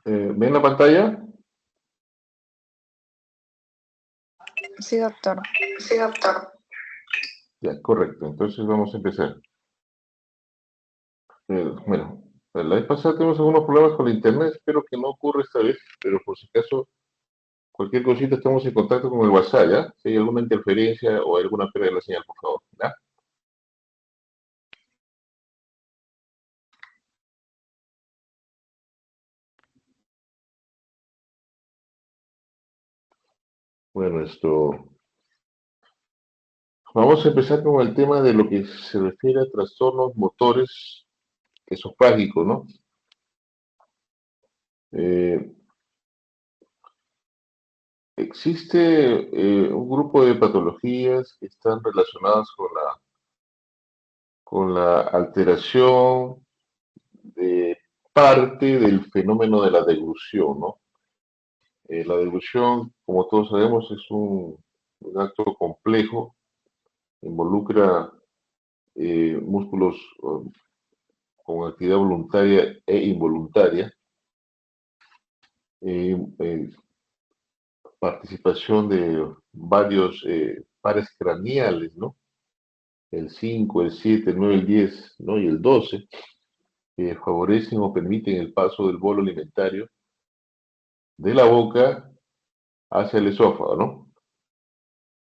¿Ven la pantalla? Sí, doctor. Sí, doctor. Ya, correcto. Entonces vamos a empezar. Bueno, la vez pasada tuvimos algunos problemas con la internet. Espero que no ocurra esta vez, pero por si acaso, cualquier cosita, estamos en contacto con el WhatsApp, ¿ya? Si hay alguna interferencia o alguna pérdida de la señal, por favor, ¿ya? Bueno, vamos a empezar con el tema de lo que se refiere a trastornos motores esofágicos, ¿no? Eh, Existe un grupo de patologías que están relacionadas con la alteración de parte del fenómeno de la deglución, ¿no? La deglución, como todos sabemos, es un acto complejo, involucra músculos con actividad voluntaria e involuntaria, eh, participación de varios pares craneales, ¿no? El 5, el 7, el 9, el 10, ¿no? Y el 12, que favorecen o permiten el paso del bolo alimentario de la boca hacia el esófago, ¿no?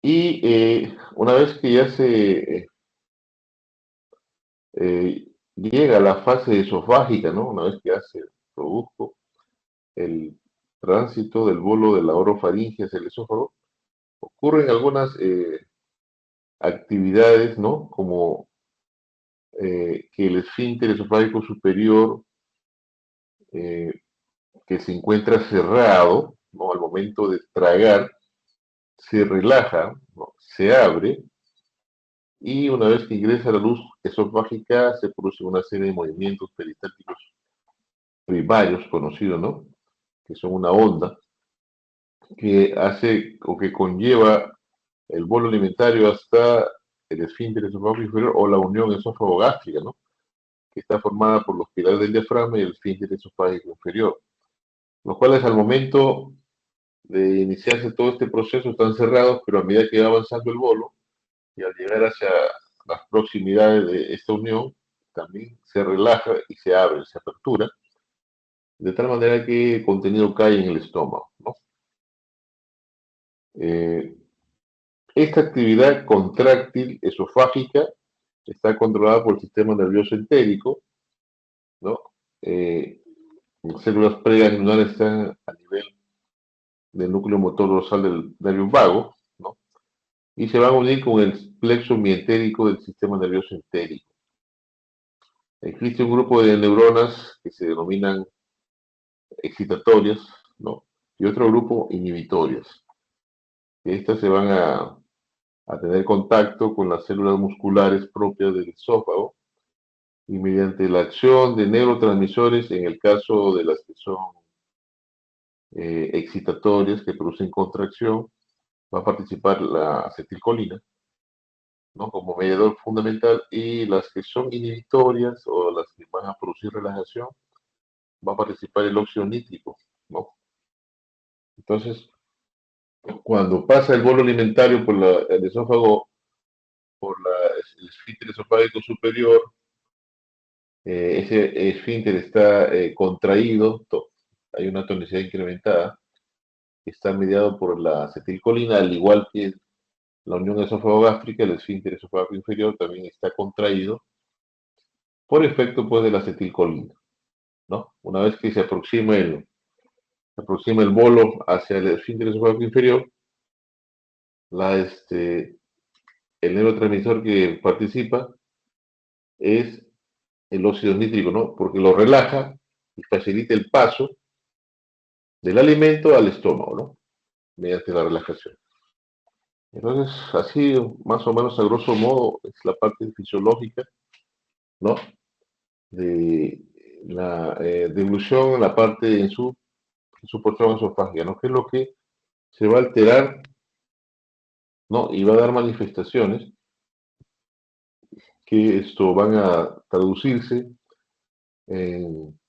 Y una vez que ya se llega a la fase esofágica, ¿no? Una vez que ya se produjo el tránsito del bolo de la orofaringe hacia el esófago, ocurren algunas actividades, ¿no? Como que el esfínter esofágico superior, eh, que se encuentra cerrado, ¿no? Al momento de tragar, se relaja, ¿no? Se abre, y una vez que ingresa la luz esofágica se produce una serie de movimientos peristálticos primarios conocidos, ¿no? Que son una onda que hace o que conlleva el bolo alimentario hasta el esfínter esofágico inferior o la unión esófago-gástrica, ¿no? Que está formada por los pilares del diafragma y el esfínter esofágico inferior, los cuales al momento de iniciarse todo este proceso están cerrados, pero a medida que va avanzando el bolo y al llegar hacia las proximidades de esta unión, también se relaja y se abre, se apertura, de tal manera que el contenido cae en el estómago, ¿no? Eh, Esta actividad contráctil esofágica está controlada por el sistema nervioso entérico, ¿no? Eh, las células preganglionares están a nivel del núcleo motor dorsal del nervio vago, ¿no? Y se van a unir con el plexo mientérico del sistema nervioso entérico. Existe un grupo de neuronas que se denominan excitatorias, ¿no? Y otro grupo inhibitorias. Estas se van a tener contacto con las células musculares propias del esófago y mediante la acción de neurotransmisores, en el caso de las que son excitatorias, que producen contracción, va a participar la acetilcolina, ¿no? Como mediador fundamental, y las que son inhibitorias o las que van a producir relajación, va a participar el óxido nítrico, ¿no? Entonces, cuando pasa el bolo alimentario por el esófago, el esfínter esofágico superior, ese esfínter está contraído, hay una tonicidad incrementada, que está mediado por la acetilcolina, al igual que la unión esófago-gástrica, el esfínter esofágico inferior también está contraído por efecto pues de la acetilcolina, ¿no? Una vez que se aproxima el bolo hacia el esfínter esofágico inferior, el neurotransmisor que participa es el óxido nítrico, ¿no? Porque lo relaja y facilita el paso del alimento al estómago, ¿no? Mediante la relajación. Entonces, así más o menos a grosso modo es la parte fisiológica, ¿no? De la deglución, la parte en su porción esofágica, ¿no? Que es lo que se va a alterar, ¿no? Y va a dar manifestaciones que esto van a traducirse en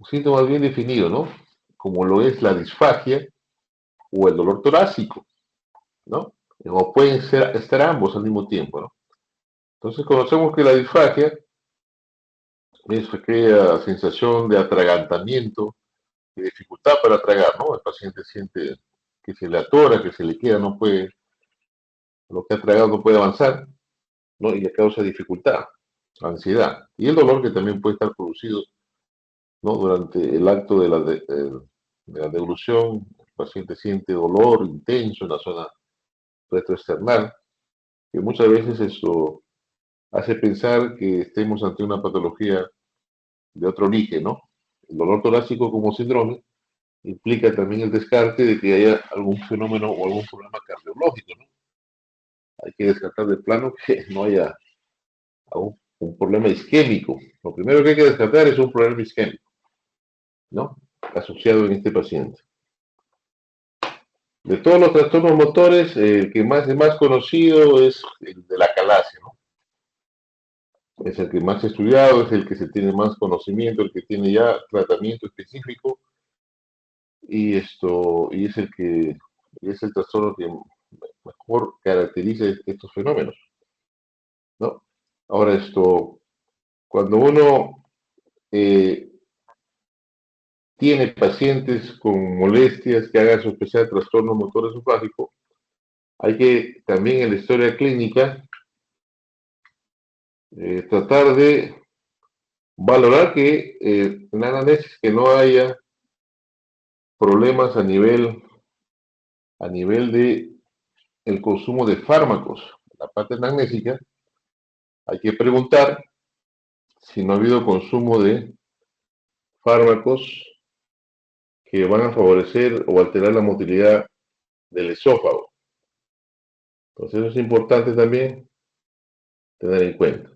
síntomas bien definidos, ¿no? como lo es la disfagia o el dolor torácico, ¿no? O pueden estar ambos al mismo tiempo, ¿no? Entonces conocemos que la disfagia es aquella sensación de atragantamiento y dificultad para tragar, ¿no? El paciente siente que se le atora, que se le queda, no puede, lo que ha tragado no puede avanzar, ¿no? Y le causa dificultad, ansiedad. Y el dolor que también puede estar producido, ¿no? Durante el acto de la deglución, el paciente siente dolor intenso en la zona retroesternal, que muchas veces esto hace pensar que estemos ante una patología de otro origen, ¿no? El dolor torácico como síndrome implica también el descarte de que haya algún fenómeno o algún problema cardiológico, ¿no? Hay que descartar de plano que no haya un problema isquémico. Lo primero que hay que descartar es un problema isquémico, ¿no? Asociado en este paciente. De todos los trastornos motores, el que es más conocido es el de la calasia, ¿no? Es el que más estudiado, es el que se tiene más conocimiento, el que tiene ya tratamiento específico y es el trastorno que mejor caracteriza estos fenómenos, ¿no? Ahora cuando uno eh, tiene pacientes con molestias que hagan su especial trastorno motor esofágico, hay que también en la historia clínica tratar de valorar que en la anamnesis que no haya problemas a nivel de el consumo de fármacos. La parte anamnésica hay que preguntar si no ha habido consumo de fármacos que van a favorecer o alterar la motilidad del esófago. Entonces eso es importante también tener en cuenta.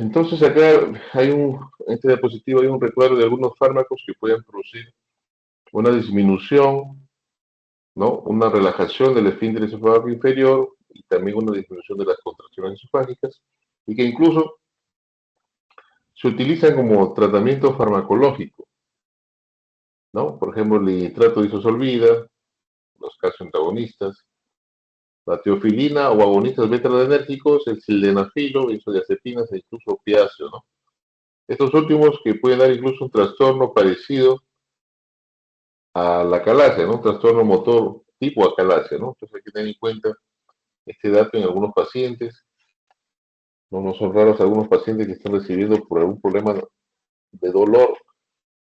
Entonces acá en este diapositivo hay un recuadro de algunos fármacos que pueden producir una disminución, ¿no? Una relajación del esfínter esofágico inferior y también una disminución de las contracciones esofágicas y que incluso se utilizan como tratamiento farmacológico, ¿no? Por ejemplo, el nitrato de isosolvida, los calcio-antagonistas, la teofilina o agonistas beta-adrenérgicos, el sildenafilo, benzodiazepinas e incluso opiáceo, ¿no? Estos últimos que pueden dar incluso un trastorno parecido a la acalasia, ¿no? Un trastorno motor tipo acalasia, ¿no? Entonces hay que tener en cuenta este dato en algunos pacientes. No son raros algunos pacientes que están recibiendo por algún problema de dolor,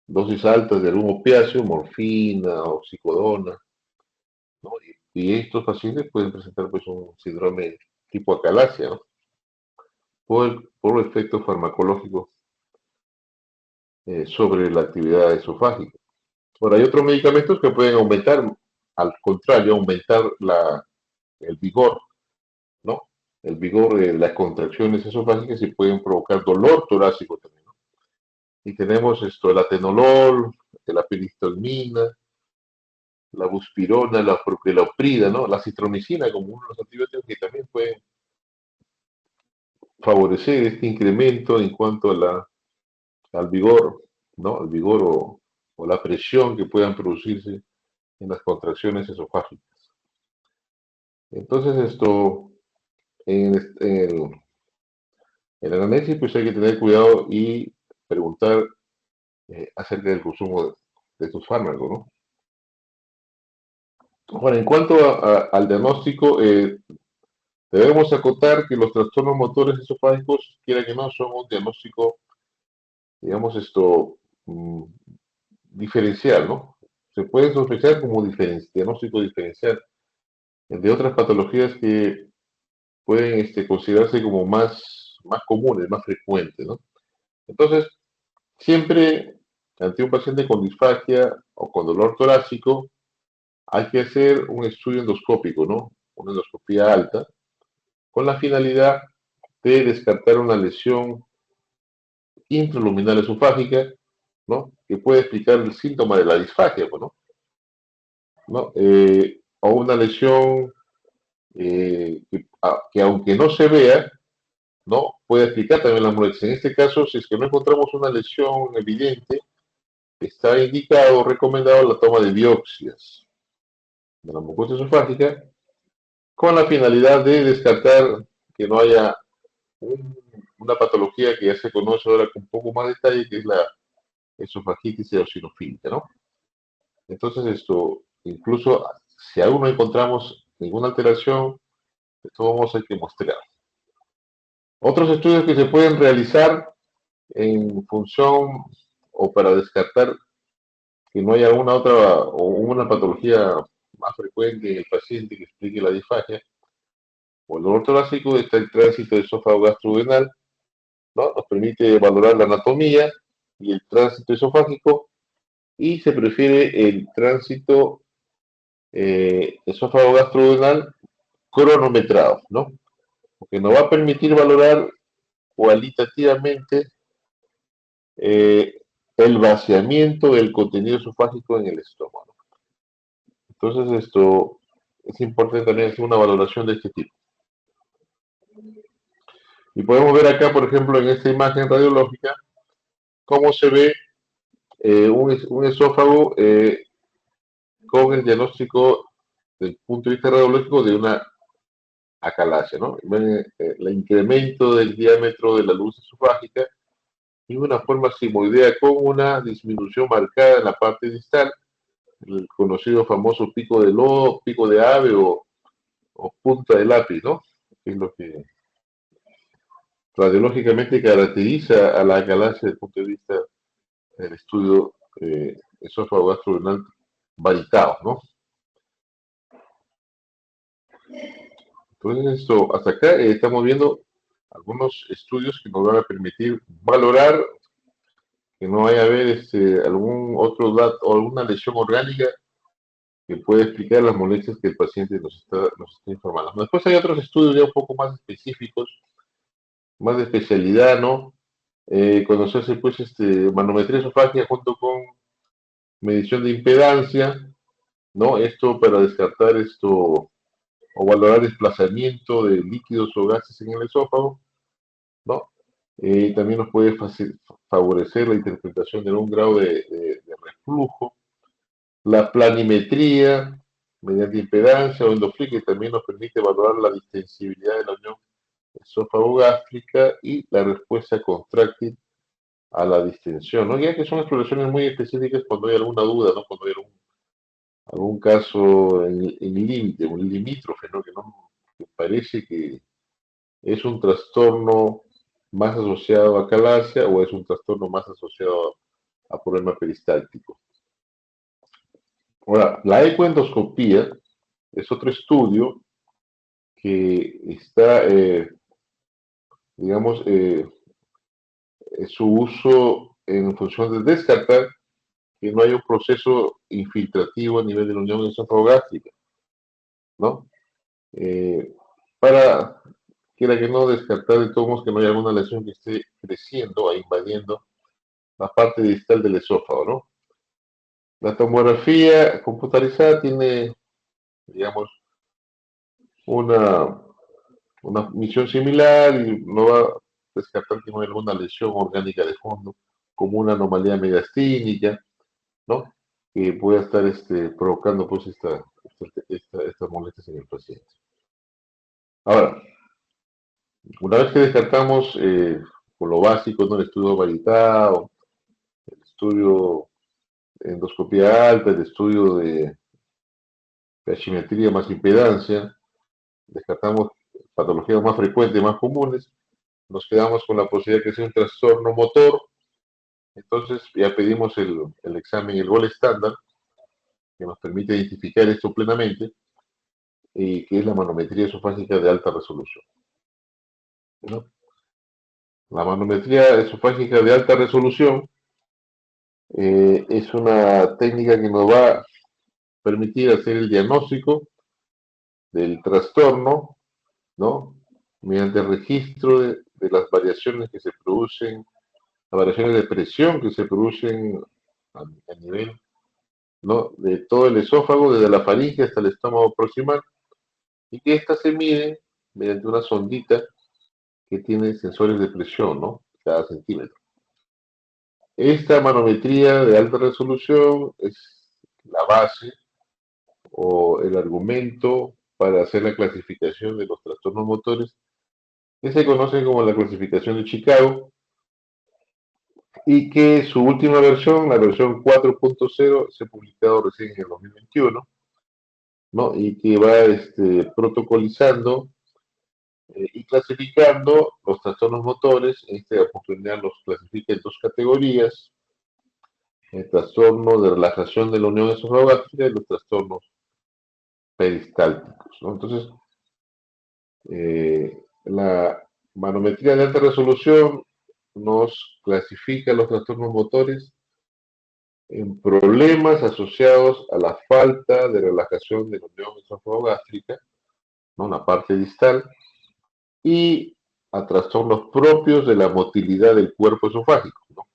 dosis altas de algún opiáceo, morfina, oxicodona, ¿no? Y estos pacientes pueden presentar pues un síndrome tipo acalasia, ¿no? Por el efecto farmacológico sobre la actividad esofágica. Ahora, hay otros medicamentos que pueden aumentar, al contrario, aumentar el vigor, ¿no? El vigor de las contracciones esofágicas y pueden provocar dolor torácico también, ¿no? Y tenemos el atenolol, la penicilina, la buspirona, la propiloprida, ¿no? La citromicina como uno de los antibióticos que también pueden favorecer este incremento en cuanto al vigor, ¿no? Al vigor o la presión que puedan producirse en las contracciones esofágicas. Entonces, en el análisis, pues hay que tener cuidado y preguntar acerca del consumo de estos fármacos, ¿no? Bueno, en cuanto al diagnóstico, debemos acotar que los trastornos motores esofágicos, quiera que no, son un diagnóstico, digamos, mm, diferencial, ¿no? Se puede sospechar como diagnóstico diferencial de otras patologías que pueden considerarse como más comunes, más frecuentes, ¿no? Entonces, siempre ante un paciente con disfagia o con dolor torácico, hay que hacer un estudio endoscópico, ¿no? Una endoscopía alta, con la finalidad de descartar una lesión intraluminal esofágica, ¿no? Que puede explicar el síntoma de la disfagia, pues, ¿no? O una lesión que aunque no se vea, ¿no? Puede explicar también la molestias. En este caso, si es que no encontramos una lesión evidente, está indicado o recomendado la toma de biopsias de la mucosa esofágica con la finalidad de descartar que no haya una patología que ya se conoce ahora con un poco más detalle, que es la esofagitis eosinofílica, ¿no? Entonces, incluso si aún no encontramos ninguna alteración, de todos modos hay que mostrar. Otros estudios que se pueden realizar en función o para descartar que no haya alguna otra o una patología más frecuente en el paciente que explique la disfagia o el dolor torácico, está el tránsito de esófago gastroduodenal, ¿no? Nos permite valorar la anatomía y el tránsito esofágico y se prefiere el tránsito esófago gastroduodenal cronometrado, ¿no? Porque nos va a permitir valorar cualitativamente eh, el vaciamiento del contenido esofágico en el estómago. Entonces, esto es importante también hacer una valoración de este tipo. Y podemos ver acá, por ejemplo, en esta imagen radiológica, cómo se ve un esófago con el diagnóstico desde el punto de vista radiológico de una acalasia, ¿no? Ven el incremento del diámetro de la luz esofágica y una forma simoidea con una disminución marcada en la parte distal, el conocido famoso pico de lobo, pico de ave o punta de lápiz, ¿no? Que es lo que radiológicamente caracteriza a la acalasia desde el punto de vista del estudio esófago gastroduodenal varitado, ¿no? Entonces, hasta acá estamos viendo algunos estudios que nos van a permitir valorar que no vaya a haber algún otro dato o alguna lesión orgánica que pueda explicar las molestias que el paciente nos está informando. Después hay otros estudios ya un poco más específicos, más de especialidad, ¿no? Cuando se hace pues manometría esofágica junto con medición de impedancia, ¿no? Esto para descartar o valorar desplazamiento de líquidos o gases en el esófago, ¿no? También nos puede favorecer la interpretación de un grado de reflujo. La planimetría mediante impedancia o endoflí, que también nos permite valorar la distensibilidad de la unión esófago-gástrica y la respuesta contráctil a la distensión, ¿no? Ya que son exploraciones muy específicas cuando hay alguna duda, ¿no? Cuando hay algún caso en límite, un limítrofe, ¿no? Que parece que es un trastorno más asociado a calasia o es un trastorno más asociado a problema peristáltico. Ahora, la ecoendoscopía es otro estudio que está, digamos, su uso en función de descartar que no haya un proceso infiltrativo a nivel de la unión esofagogástrica, ¿no? Eh, para, quiera que no, descartar de todos modos que no haya alguna lesión que esté creciendo o invadiendo la parte distal del esófago, ¿no? La tomografía computarizada tiene, digamos, una, una misión similar y no va a descartar que no hay alguna lesión orgánica de fondo, como una anomalía megastínica, ¿no? Que pueda estar provocando pues estas molestias en el paciente. Ahora, una vez que descartamos por lo básico, ¿no? El estudio varitado, el estudio de endoscopía alta, el estudio de pH más impedancia, descartamos patologías más frecuentes, más comunes, nos quedamos con la posibilidad de que sea un trastorno motor. Entonces ya pedimos el examen, el gol estándar, que nos permite identificar esto plenamente, y que es la manometría esofágica de alta resolución, ¿no? La manometría esofágica de alta resolución es una técnica que nos va a permitir hacer el diagnóstico del trastorno, ¿no? Mediante el registro de las variaciones que se producen, las variaciones de presión que se producen a nivel, ¿no? De todo el esófago, desde la faringe hasta el estómago proximal, y que ésta se mide mediante una sondita que tiene sensores de presión, ¿no? Cada centímetro. Esta manometría de alta resolución es la base o el argumento para hacer la clasificación de los trastornos motores, que se conoce como la clasificación de Chicago, y que su última versión, la versión 4.0, se ha publicado recién en el 2021, ¿no? Y que va protocolizando y clasificando los trastornos motores. En esta oportunidad los clasifica en dos categorías: el trastorno de relajación de la unión esofagástrica y los trastornos peristálticos, ¿no? Entonces, la manometría de alta resolución nos clasifica los trastornos motores en problemas asociados a la falta de relajación de la unión esofagástrica, ¿no? La parte distal, y a trastornos propios de la motilidad del cuerpo esofágico, ¿no?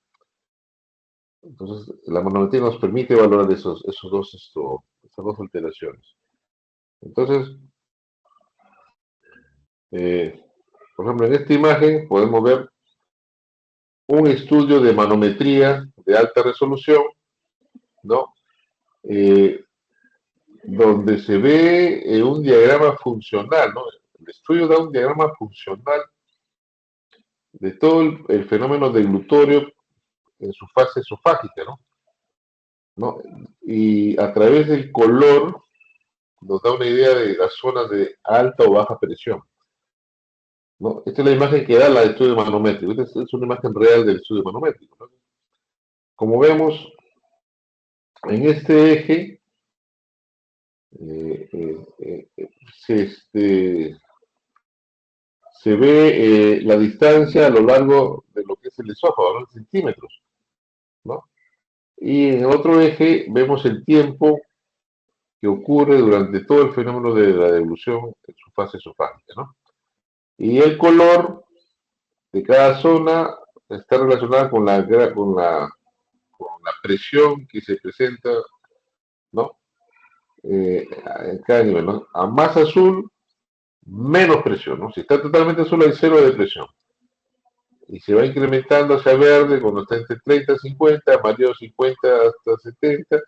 Entonces, la manometría nos permite valorar esas dos alteraciones. Entonces, por ejemplo, en esta imagen podemos ver un estudio de manometría de alta resolución, ¿no? Eh, donde se ve un diagrama funcional, ¿no? El estudio da un diagrama funcional de todo el fenómeno del glutorio en su fase esofágica, ¿no? ¿No? Y a través del color nos da una idea de las zonas de alta o baja presión, ¿no? Esta es la imagen que da la estudio manométrico. Esta es una imagen real del estudio manométrico, ¿no? Como vemos, en este eje eh, eh, se, se ve la distancia a lo largo de lo que es el esófago, ¿no? En centímetros, ¿no? Y en el otro eje vemos el tiempo que ocurre durante todo el fenómeno de la devolución en su fase esofágica, ¿no? Y el color de cada zona está relacionada con la presión que se presenta, ¿no? En cada nivel, ¿no? A más azul, menos presión, ¿no? Si está totalmente azul hay cero de presión. Y se va incrementando hacia verde cuando está entre 30 y 50, amarillo 50 hasta 70,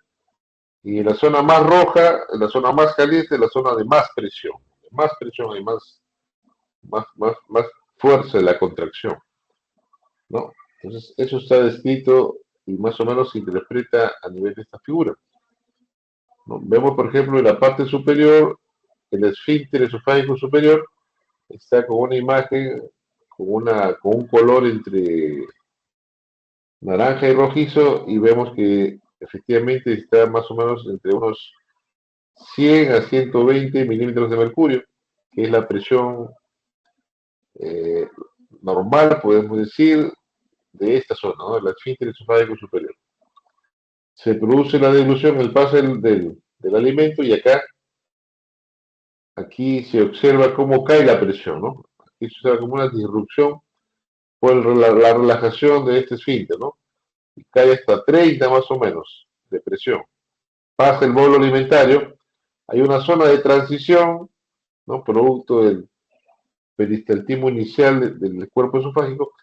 y en la zona más roja, en la zona más caliente, la zona de más presión. Más presión hay más fuerza de la contracción, ¿no? Entonces, eso está descrito y más o menos se interpreta a nivel de esta figura, ¿no? Vemos, por ejemplo, en la parte superior, el esfínter esofágico superior está con una imagen, con un color entre naranja y rojizo, y vemos que efectivamente está más o menos entre unos 100 a 120 milímetros de mercurio, que es la presión eh, normal, podemos decir, de esta zona, ¿no? El esfínter esofágico superior. Se produce la dilución, el paso del alimento, y aquí se observa cómo cae la presión, ¿no? Aquí se observa como una disrupción por la relajación de este esfínter, ¿no? Y cae hasta 30 más o menos de presión. Pasa el bolo alimentario, hay una zona de transición, ¿no? Producto del peristaltismo inicial del cuerpo esofágico,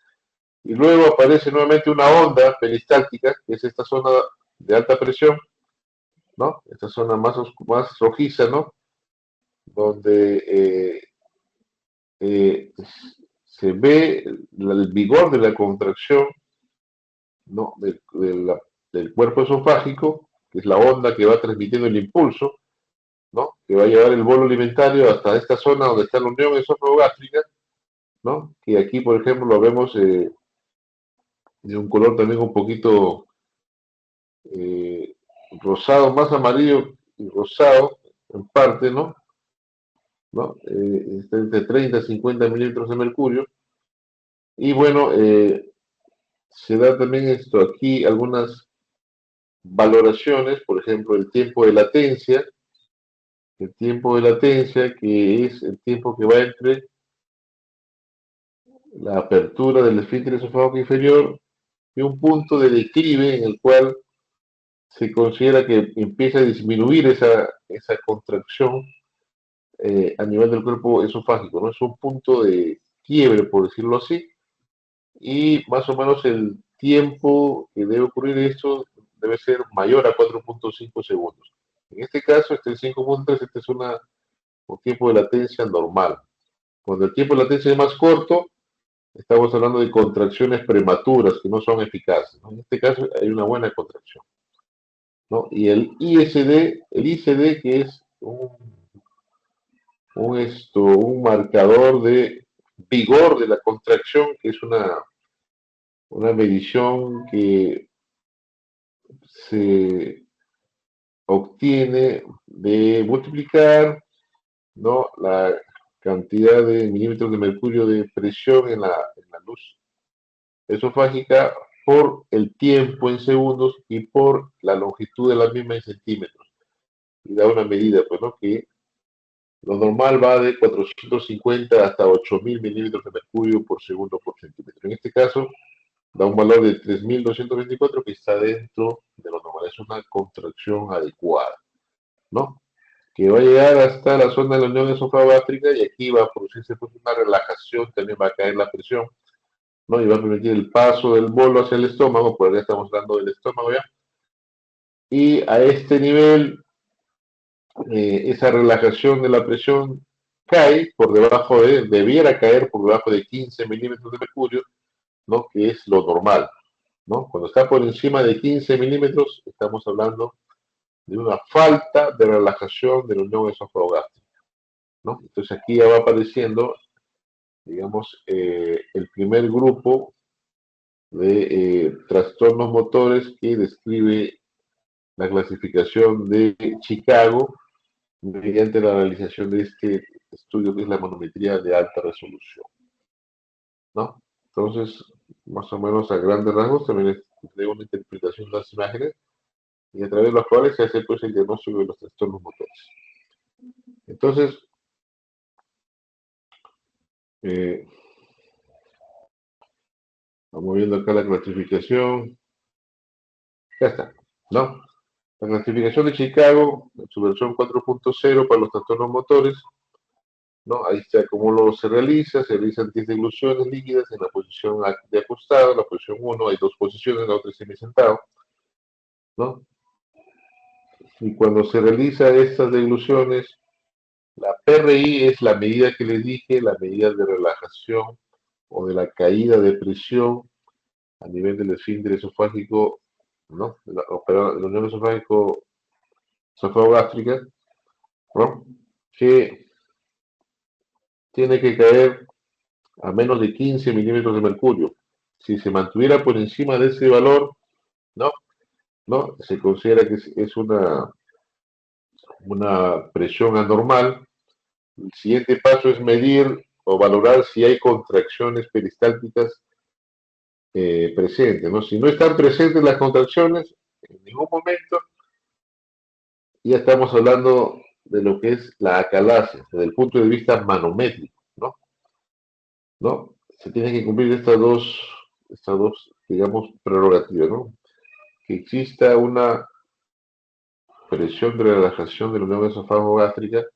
y luego aparece nuevamente una onda peristáltica, que es esta zona de alta presión, ¿no? Esta zona más rojiza, ¿no? Donde eh, se ve el vigor de la contracción, ¿no? Del cuerpo esofágico, que es la onda que va transmitiendo el impulso, ¿no? Que va a llevar el bolo alimentario hasta esta zona donde está la unión esofagástrica, ¿no? Que aquí, por ejemplo, lo vemos de un color también un poquito eh, rosado, más amarillo y rosado en parte, ¿no? ¿No? Está entre 30 y 50 milímetros de mercurio. Y bueno, se da también esto aquí algunas valoraciones, por ejemplo, el tiempo de latencia, que es el tiempo que va entre la apertura del esfínter esofágico inferior y un punto de declive en el cual se considera que empieza a disminuir esa contracción a nivel del cuerpo esofágico, ¿no? Es un punto de quiebre, por decirlo así, y más o menos el tiempo que debe ocurrir esto debe ser mayor a 4.5 segundos. En este caso, este 5.3, este es un tiempo de latencia normal. Cuando el tiempo de latencia es más corto, estamos hablando de contracciones prematuras que no son eficaces, ¿no? En este caso hay una buena contracción, ¿no? Y el ICD, que es un marcador de vigor de la contracción, que es una medición que se obtiene de multiplicar, ¿no?, la cantidad de milímetros de mercurio de presión en la luz esofágica por el tiempo en segundos y por la longitud de la misma en centímetros. Y da una medida, pues, ¿no?, que lo normal va de 450 hasta 8000 milímetros de mercurio por segundo por centímetro. En este caso, da un valor de 3224 que está dentro de lo normal. Es una contracción adecuada, ¿no? Que va a llegar hasta la zona de la unión esofagástrica y aquí va a producirse pues una relajación, también va a caer la presión, ¿no? Y va a permitir el paso del bolo hacia el estómago, por acá estamos hablando del estómago ya. Y a este nivel, esa relajación de la presión cae por debajo debiera caer por debajo de 15 milímetros de mercurio, ¿no?, que es lo normal, ¿no? Cuando está por encima de 15 milímetros, estamos hablando de una falta de relajación de la unión esofagástrica, ¿no? Entonces aquí ya va apareciendo, digamos, el primer grupo de trastornos motores que describe la clasificación de Chicago mediante la realización de este estudio que es la manometría de alta resolución, ¿no? Entonces, más o menos a grandes rasgos también es de una interpretación de las imágenes y a través de las cuales se hace pues el diagnóstico de los trastornos motores. Entonces, vamos viendo acá la clasificación. Ya está, ¿no? La clasificación de Chicago, en su versión 4.0 para los trastornos motores, ¿no? Ahí está cómo se realizan 10 degluciones líquidas en la posición de acostado, en la posición 1, hay dos posiciones, la otra es semisentado, ¿no? Y cuando se realiza estas degluciones, la PRI es la medida que les dije, la medida de relajación o de la caída de presión a nivel del esfínter esofágico, ¿no? La unión esofágico-esofagástrica, ¿no?, que tiene que caer a menos de 15 milímetros de mercurio. Si se mantuviera por encima de ese valor, ¿no?, ¿no?, se considera que es una presión anormal. El siguiente paso es medir o valorar si hay contracciones peristálticas presentes, ¿no? Si no están presentes las contracciones, en ningún momento ya estamos hablando de lo que es la acalasia, desde el punto de vista manométrico, ¿no? ¿No? Se tienen que cumplir estas dos, digamos, prerrogativas, ¿no? Que exista una presión de relajación de la unión esofagogástrica,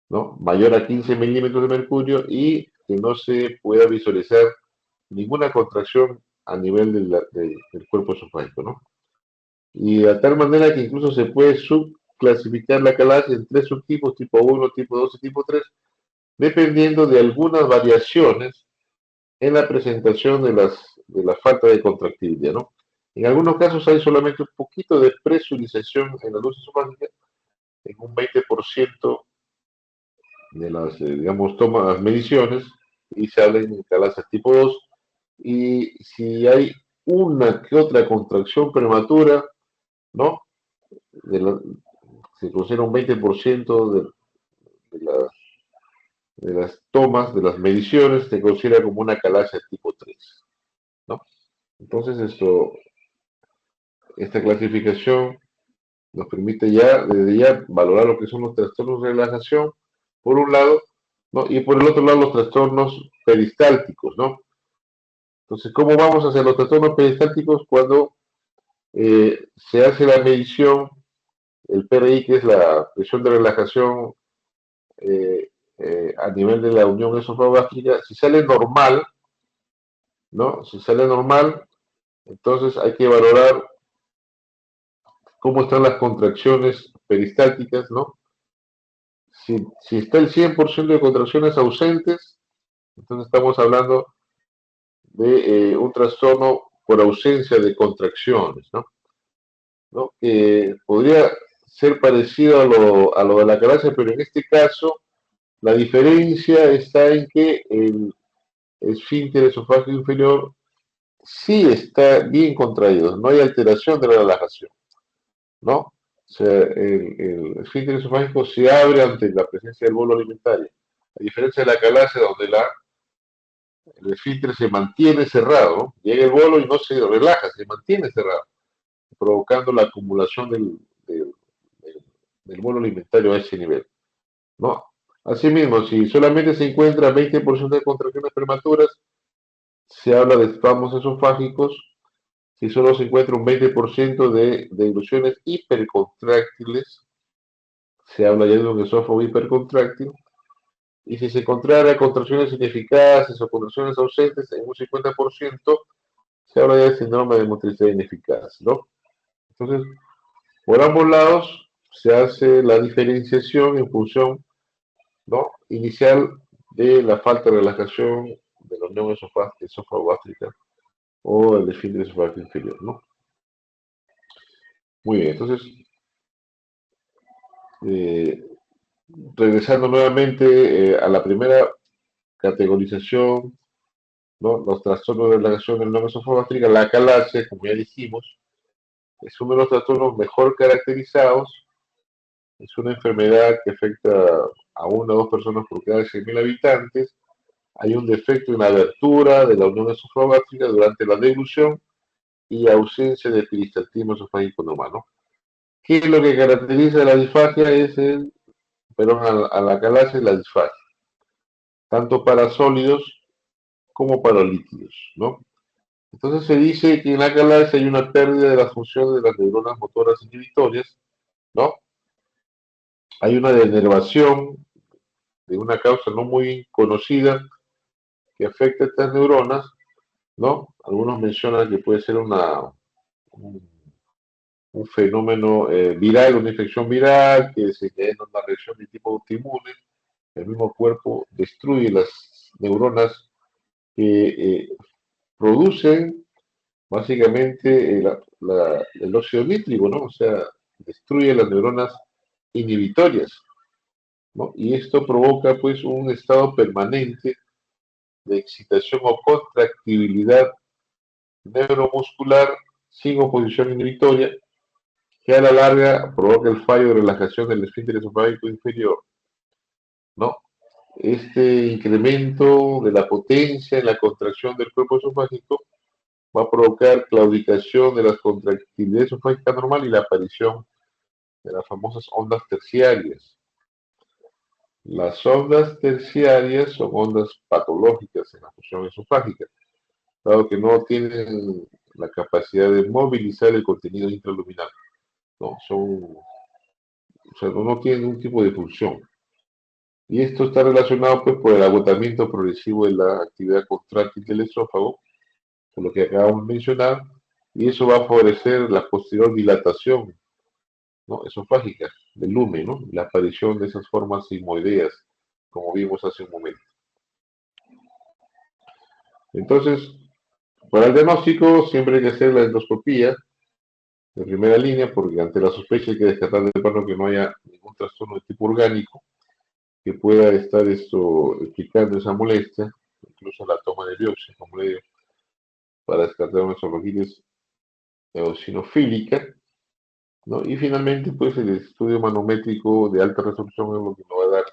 ¿no?, mayor a 15 milímetros de mercurio y que no se pueda visualizar ninguna contracción a nivel del cuerpo esofágico, ¿no? Y de tal manera que incluso se puede subclasificar la acalasia en tres subtipos, tipo 1, tipo 2 y tipo 3, dependiendo de algunas variaciones en la presentación de la falta de contractibilidad, ¿no? En algunos casos hay solamente un poquito de presurización en la luz esofágica, en un 20% de las, digamos, las mediciones, y se habla en calasa tipo 2, y si hay una que otra contracción prematura, ¿no?, se considera un 20% de, la, de las tomas, de las mediciones, se considera como una calasia tipo 3, ¿no? Entonces, esta clasificación nos permite ya, desde ya, valorar lo que son los trastornos de relajación, por un lado, ¿no?, y por el otro lado los trastornos peristálticos, ¿no? Entonces, ¿cómo vamos a hacer los trastornos peristálticos? Cuando se hace la medición, el PRI, que es la presión de relajación a nivel de la unión esofagástrica, si sale normal, ¿no? Si sale normal, entonces hay que valorar cómo están las contracciones peristálticas, ¿no? Si está el 100% de contracciones ausentes, entonces estamos hablando de un trastorno por ausencia de contracciones, ¿no? ¿No? Que podría ser parecido a lo de la calacia, pero en este caso la diferencia está en que el esfínter esofágico inferior sí está bien contraído, no hay alteración de la relajación, ¿no? O sea, el esfínter esofágico se abre ante la presencia del bolo alimentario, a diferencia de la calacia donde el esfínter se mantiene cerrado, ¿no? Llega el bolo y no se relaja, se mantiene cerrado, provocando la acumulación del, del bolo alimentario a ese nivel, ¿no? Asimismo, si solamente se encuentra 20% de contracciones prematuras, se habla de espasmos esofágicos. Si solo se encuentra un 20% de ilusiones hipercontráctiles, se habla ya de un esófago hipercontráctil. Y si se encontrara contracciones ineficaces o contracciones ausentes en un 50%, se habla ya de síndrome de motricidad ineficaz, ¿no? Entonces, por ambos lados se hace la diferenciación en función, ¿no? Inicial de la falta de relajación de la unión esofagástrica o el esfínter esofágico inferior, ¿no? Muy bien, entonces, eh, regresando nuevamente a la primera categorización, ¿no? Los trastornos de relajación del unión esofagástrica, la calacia, como ya dijimos, es uno de los trastornos mejor caracterizados. Es una enfermedad que afecta a una o dos personas por cada 100.000 habitantes. Hay un defecto en la abertura de la unión esofagástrica durante la deglución y ausencia de peristaltismo esofágico normal, ¿no? ¿Qué es lo que caracteriza la disfagia? Es perdón, a la calacia y la disfagia, tanto para sólidos como para líquidos, ¿no? Entonces se dice que en la calacia hay una pérdida de la función de las neuronas motoras inhibitorias, ¿no? Hay una denervación de una causa no muy conocida que afecta a estas neuronas, ¿no? Algunos mencionan que puede ser un, un fenómeno viral, una infección viral, que se genera una reacción de tipo autoinmune. El mismo cuerpo destruye las neuronas que producen básicamente el óxido nítrico, ¿no? O sea, destruye las neuronas inhibitorias, ¿no? Y esto provoca pues un estado permanente de excitación o contractibilidad neuromuscular sin oposición inhibitoria, que a la larga provoca el fallo de relajación del esfínter esofágico inferior, ¿no? Este incremento de la potencia en la contracción del cuerpo esofágico va a provocar claudicación de las contractilidades esofágicas normal y la aparición de las famosas ondas terciarias. Las ondas terciarias son ondas patológicas en la función esofágica, dado que no tienen la capacidad de movilizar el contenido intraluminal, ¿no? O sea, no tienen un tipo de función. Y esto está relacionado pues por el agotamiento progresivo de la actividad contráctil del esófago, por lo que acabamos de mencionar, y eso va a favorecer la posterior dilatación, ¿no? Esofágica del lumen, ¿no? La aparición de esas formas sigmoideas, como vimos hace un momento. Entonces, para el diagnóstico siempre hay que hacer la endoscopía de primera línea, porque ante la sospecha hay que descartar de plano que no haya ningún trastorno de tipo orgánico que pueda estar explicando esa molestia, incluso la toma de biopsia como medio para descartar una esofagilitis eosinofílica, ¿no? Y finalmente, pues el estudio manométrico de alta resolución es lo que nos va a dar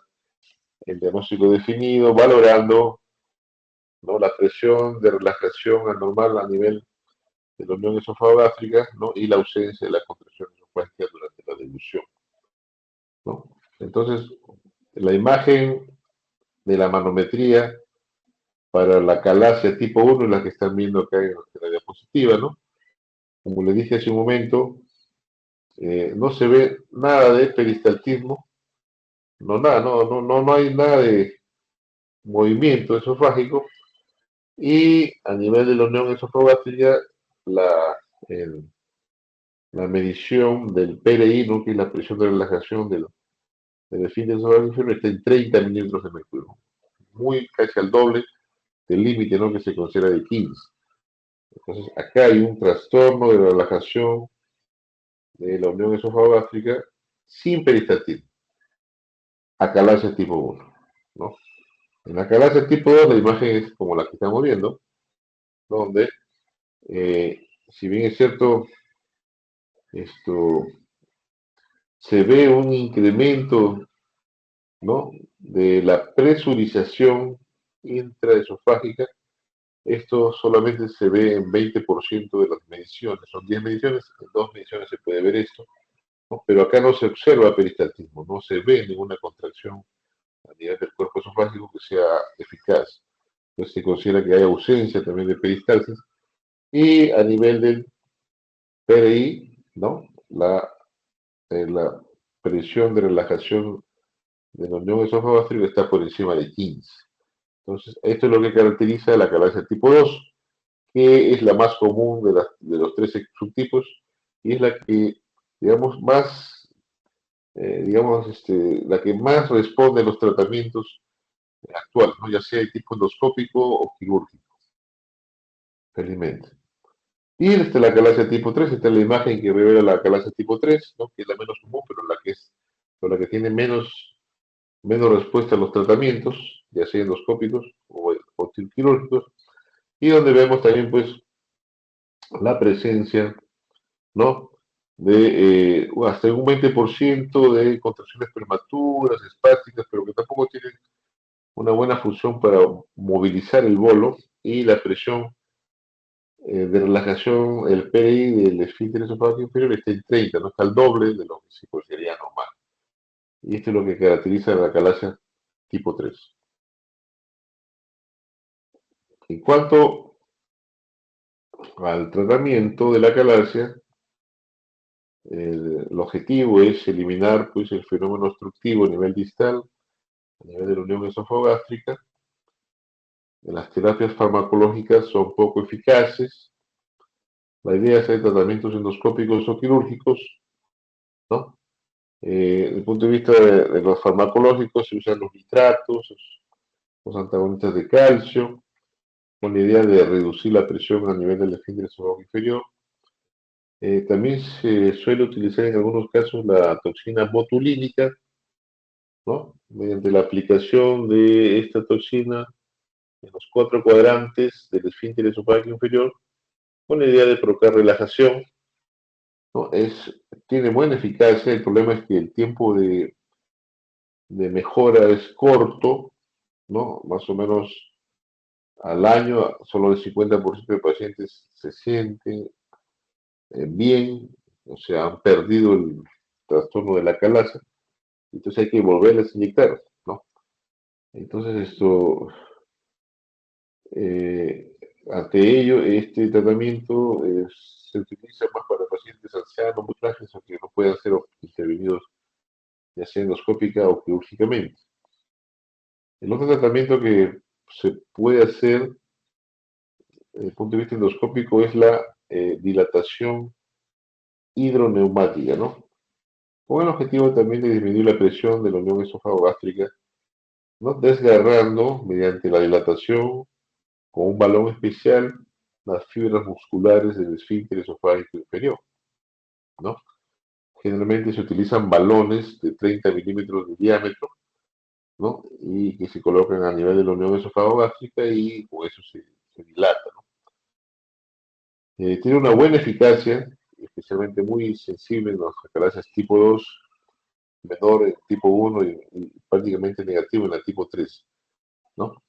el diagnóstico definido, valorando, ¿no? La presión de relajación anormal a nivel de la unión esofagástrica, ¿no? Y la ausencia de la contracción esofágica durante la dilución, ¿no? Entonces, la imagen de la manometría para la calacia tipo 1 es la que están viendo acá en la diapositiva, ¿no? Como les dije hace un momento, no se ve nada de peristaltismo, no nada, no hay nada de movimiento esofágico. Y a nivel de la unión esofagástrica, la, el- la medición del PRI, ¿no? Que es la presión de relajación del esfínter esofágico inferior, está en 30 milímetros de mercurio, muy casi al doble del límite, ¿no? Que se considera de 15. Entonces, acá hay un trastorno de la relajación de la unión esofagástrica sin peristaltismo, acalasia tipo 1, ¿no? En la acalasia tipo 2 la imagen es como la que estamos viendo, donde, si bien es cierto, esto se ve un incremento, ¿no? De la presurización intraesofágica. Esto solamente se ve en 20% de las mediciones. Son 10 mediciones, en 2 mediciones se puede ver esto, ¿no? Pero acá no se observa peristaltismo, no se ve ninguna contracción a nivel del cuerpo esofágico que sea eficaz. Entonces se considera que hay ausencia también de peristalsis. Y a nivel del PRI, ¿no? La presión de relajación de la unión esofagástrica está por encima de 15. Entonces, esto es lo que caracteriza la acalasia tipo 2, que es la más común de los tres subtipos y es la que, digamos, más, la que más responde a los tratamientos actuales, ¿no? Ya sea de tipo endoscópico o quirúrgico, felizmente. Y la acalasia tipo 3, esta es la imagen que revela la acalasia tipo 3, ¿no? Que es la menos común, pero la que tiene menos respuesta a los tratamientos, ya sea endoscópicos o quirúrgicos, y donde vemos también pues la presencia, ¿no? De hasta un 20% de contracciones prematuras, espásticas, pero que tampoco tienen una buena función para movilizar el bolo y la presión de relajación, el PI del esfínter esofágico inferior está en 30, no está al doble de lo que se consideraría normal. Y esto es lo que caracteriza la acalasia tipo 3. En cuanto al tratamiento de la acalasia, el objetivo es eliminar pues, el fenómeno obstructivo a nivel distal, a nivel de la unión esofagástrica. Las terapias farmacológicas son poco eficaces. La idea es hacer tratamientos endoscópicos o quirúrgicos, ¿no? Desde el punto de vista de los farmacológicos se usan los nitratos, los antagonistas de calcio, con la idea de reducir la presión a nivel del esfínter esofágico inferior. También se suele utilizar en algunos casos la toxina botulínica, ¿no? Mediante la aplicación de esta toxina en los 4 cuadrantes del esfínter esofágico inferior, con la idea de provocar relajación, ¿no? Tiene buena eficacia, el problema es que el tiempo de mejora es corto, ¿no? Más o menos al año, solo el 50% de pacientes se sienten bien, o sea, han perdido el trastorno de la calaza, entonces hay que volverles a inyectar, ¿no? Entonces eh, ante ello, este tratamiento se utiliza más para pacientes ancianos muy frágiles o que no puedan ser intervenidos ya sea endoscópica o quirúrgicamente. El otro tratamiento que se puede hacer desde el punto de vista endoscópico es la dilatación hidroneumática, ¿no? Con el objetivo también de disminuir la presión de la unión esofagogástrica, ¿no? Desgarrando mediante la dilatación con un balón especial las fibras musculares del esfínter esofágico inferior, ¿no? Generalmente se utilizan balones de 30 milímetros de diámetro, ¿no? Y que se colocan a nivel de la unión esofagogástrica y con eso se dilata, ¿no? Tiene una buena eficacia, especialmente muy sensible en las acalacias tipo 2, menor en tipo 1 y prácticamente negativo en la tipo 3, ¿no?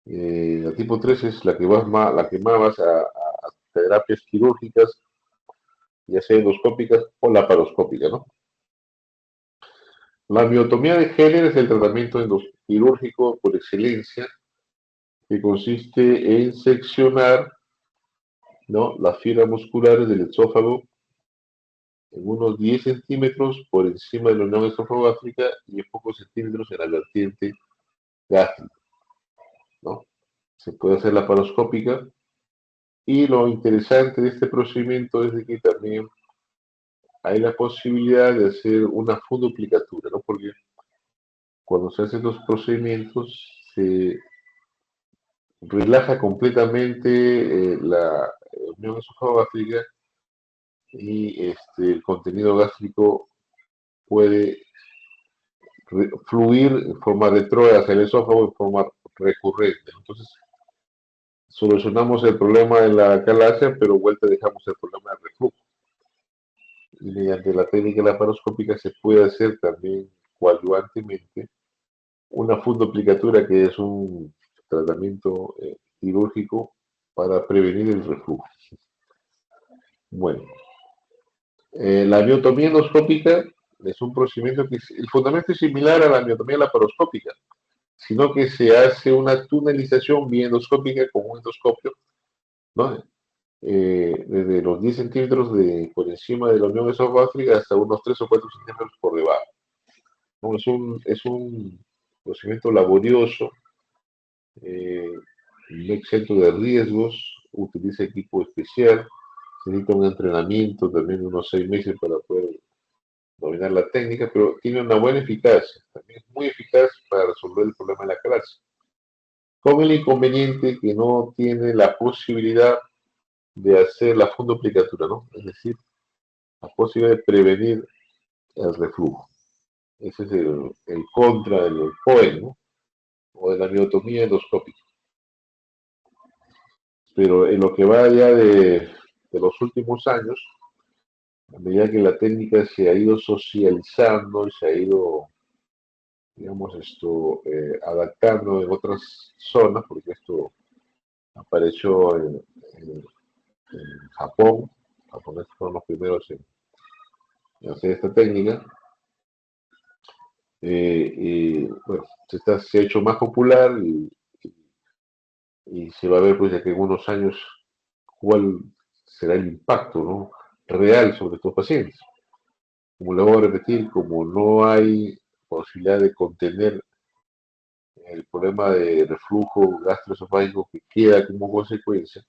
La tipo 3 es la que más vas a terapias quirúrgicas, ya sea endoscópicas o laparoscópicas, ¿no? La miotomía de Heller es el tratamiento quirúrgico por excelencia que consiste en seccionar, ¿no? Las fibras musculares del esófago en unos 10 centímetros por encima de la unión esofagástrica y en pocos centímetros en la vertiente gástrica, ¿no? Se puede hacer laparoscópica y lo interesante de este procedimiento es de que también hay la posibilidad de hacer una fundoplicatura, ¿no? Porque cuando se hacen los procedimientos se relaja completamente la unión esofagástrica y el contenido gástrico puede fluir en forma retrógrada hacia el esófago en forma recurrente. Entonces, solucionamos el problema de la calacia, pero vuelta dejamos el problema del reflujo. Y mediante la técnica laparoscópica se puede hacer también coadyuvantemente una fundoplicatura, que es un tratamiento quirúrgico para prevenir el reflujo. Bueno, la miotomía endoscópica es un procedimiento que el fundamento es similar a la miotomía laparoscópica, sino que se hace una tunelización biendoscópica con un endoscopio, ¿no? Desde los 10 centímetros por encima de la unión esogástrica hasta unos 3 o 4 centímetros por debajo, ¿no? Es un procedimiento laborioso, eh, no exento de riesgos, utiliza equipo especial, se necesita un entrenamiento también de unos 6 meses para poder dominar la técnica, pero tiene una buena eficacia, también es muy eficaz para resolver el problema de la clase, con el inconveniente que no tiene la posibilidad de hacer la fundoplicatura, ¿no? Es decir, la posibilidad de prevenir el reflujo. Ese es el contra del POEN, ¿no? O de la miotomía endoscópica. Pero en lo que va ya de los últimos años, a medida que la técnica se ha ido socializando y se ha ido, digamos, adaptando en otras zonas, porque esto apareció en Japón, los japoneses fueron los primeros en hacer esta técnica, y bueno, se ha hecho más popular y se va a ver pues de que en unos años cuál será el impacto, ¿no?, real sobre estos pacientes. Como le voy a repetir, como no hay posibilidad de contener el problema de reflujo gastroesofágico que queda como consecuencia,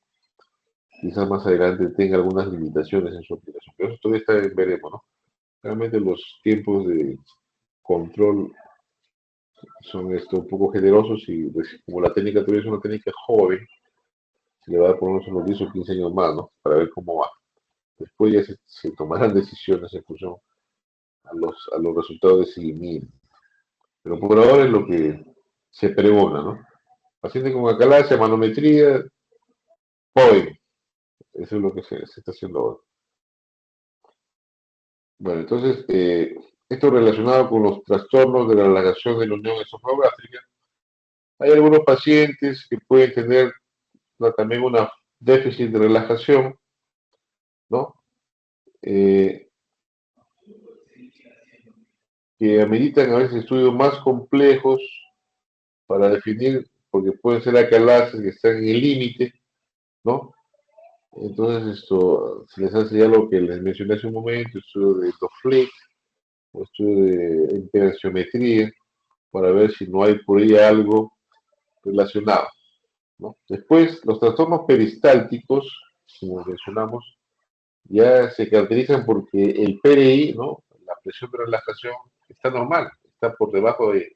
quizás más adelante tenga algunas limitaciones en su aplicación. Pero eso todavía está en veremos, ¿no? Realmente los tiempos de control son un poco generosos y pues, como la técnica todavía es una técnica joven, se le va a dar por lo menos unos 10 o 15 años más, ¿no? Para ver cómo va. Después ya se tomarán decisiones en función a los resultados de seguimiento. Pero por ahora es lo que se pregona, ¿no? Paciente con acalasia, manometría, POEM. Eso es lo que se está haciendo ahora. Bueno, entonces, esto relacionado con los trastornos de la relajación de la unión esofagástrica, hay algunos pacientes que pueden tener también una déficit de relajación, ¿no? Eh, que ameritan a veces estudios más complejos para definir, porque pueden ser acalases que están en el límite, ¿no? Entonces, esto se les hace ya lo que les mencioné hace un momento, estudio de Doflex o estudio de interferometría, para ver si no hay por ahí algo relacionado, ¿no? Después, los trastornos peristálticos, como mencionamos, ya se caracterizan porque el PRI, ¿no?, la presión de relajación, está normal, está por debajo de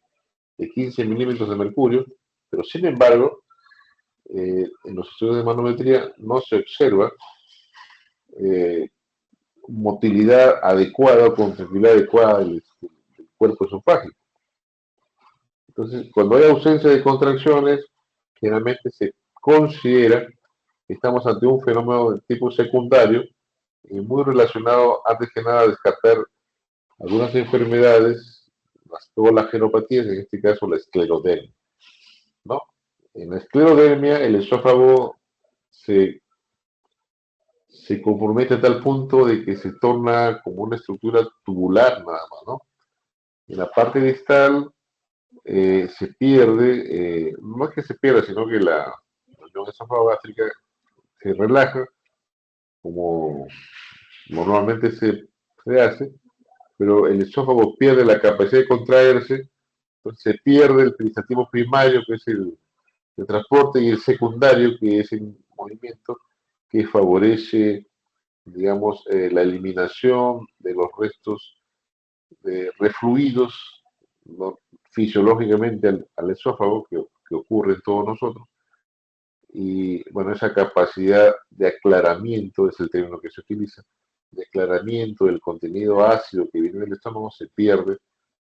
15 milímetros de mercurio, pero sin embargo, en los estudios de manometría no se observa eh, motilidad adecuada o contractilidad adecuada del cuerpo esofágico. Entonces, cuando hay ausencia de contracciones, generalmente se considera que estamos ante un fenómeno de tipo secundario y muy relacionado, antes que nada, a descartar algunas enfermedades, todas las genopatías, en este caso la esclerodermia, ¿no? En la esclerodermia, el esófago se, se compromete a tal punto de que se torna como una estructura tubular nada más, ¿no? En la parte distal se pierde, no es que se pierda, sino que la unión esofagástrica se relaja, como normalmente se se hace, pero el esófago pierde la capacidad de contraerse, entonces se pierde el peristaltismo primario, que es el transporte, y el secundario, que es el movimiento que favorece, digamos, la eliminación de los restos de refluidos, ¿no?, fisiológicamente al esófago, que ocurre en todos nosotros. Y bueno, esa capacidad de aclaramiento es el término que se utiliza, de aclaramiento del contenido ácido que viene del estómago se pierde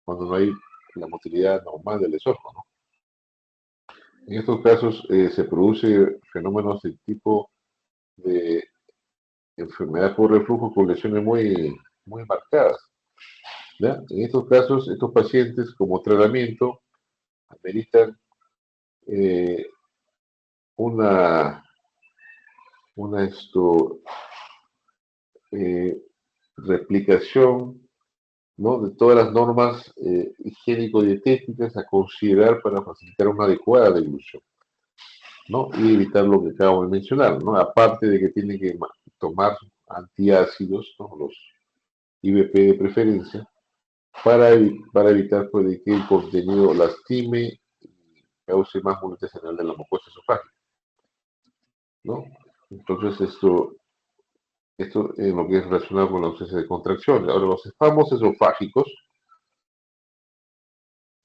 cuando no hay la motilidad normal del esófago, ¿no? En estos casos se produce fenómenos de tipo de enfermedad por reflujo con lesiones muy marcadas, ¿ya? En estos casos, estos pacientes como tratamiento ameritan eh, una, una eh, replicación, ¿no?, de todas las normas higiénico-dietéticas a considerar para facilitar una adecuada deglución, ¿no?, y evitar lo que acabo de mencionar, ¿no? Aparte de que tiene que tomar antiácidos, ¿no?, los IBP de preferencia, para evitar, pues, de que el contenido lastime y cause más molestias en el de la mucosa esofágica, ¿no? Entonces, esto es lo que es relacionado con la ausencia de contracciones. Ahora, los espasmos esofágicos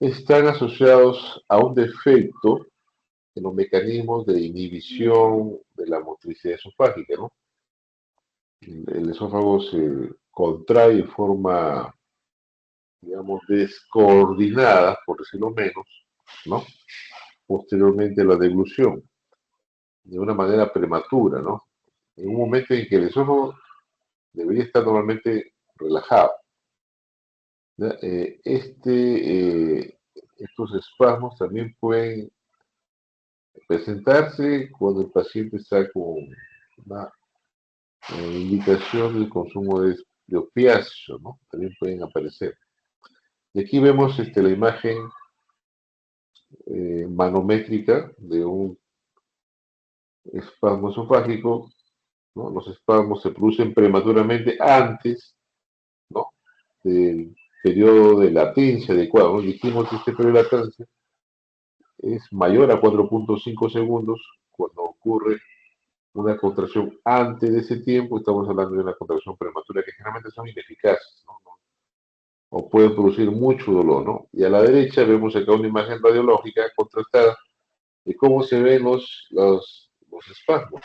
están asociados a un defecto en los mecanismos de inhibición de la motricidad esofágica, ¿no? El esófago se contrae de forma, digamos, descoordinada, por decirlo menos, ¿no?, posteriormente a la deglución, de una manera prematura, ¿no?, en un momento en que el esófago debería estar normalmente relajado, ¿ya? Estos espasmos también pueden presentarse cuando el paciente está con una indicación del consumo de opiáceos, ¿no? También pueden aparecer. Y aquí vemos la imagen manométrica de un espasmo esofágico, ¿no? Los espasmos se producen prematuramente antes, ¿no?, del periodo de latencia adecuado, ¿no? Dijimos que este periodo de latencia es mayor a 4.5 segundos cuando ocurre una contracción antes de ese tiempo. Estamos hablando de una contracción prematura que generalmente son ineficaces, ¿no? O pueden producir mucho dolor, ¿no? Y a la derecha vemos acá una imagen radiológica contrastada de cómo se ven los espasmos.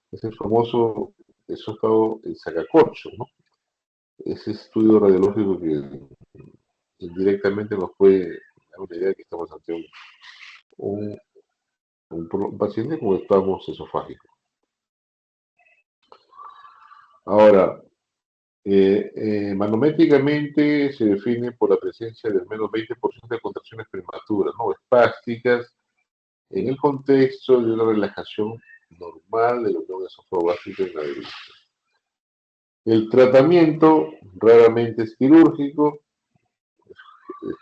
Es el famoso esófago, el sacacorcho, ¿no? Ese estudio radiológico que indirectamente nos puede dar una idea de que estamos ante un, un paciente con espasmos esofágicos. Ahora, manométricamente se define por la presencia del menos 20% de contracciones prematuras, ¿no?, espásticas, en el contexto de una relajación normal de la unión esofagógástrica en la deglución. El tratamiento raramente es quirúrgico,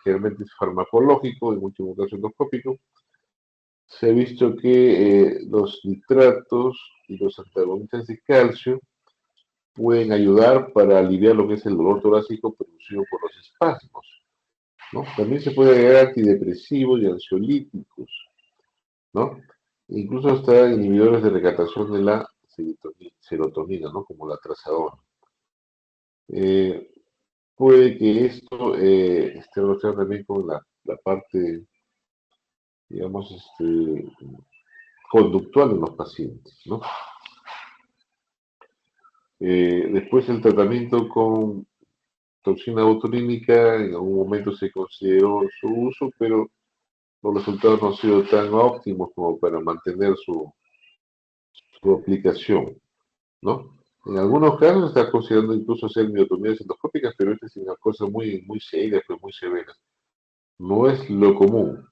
generalmente es farmacológico, en último caso endoscópico. Se ha visto que los nitratos y los antagonistas de calcio pueden ayudar para aliviar lo que es el dolor torácico producido por los espasmos, ¿no? También se puede agregar antidepresivos y ansiolíticos, ¿no? Incluso hasta inhibidores de recaptación de la serotonina, ¿no?, como la trazadona. Eh, Puede que esto esté relacionado también con la parte, digamos, conductual de los pacientes, ¿no? Después el tratamiento con toxina botulínica, en algún momento se consideró su uso, pero los resultados no han sido tan óptimos como para mantener su aplicación, ¿no? En algunos casos se está considerando incluso hacer miotomías endoscópicas, pero esta es una cosa muy seria, pues muy severa. No es lo común,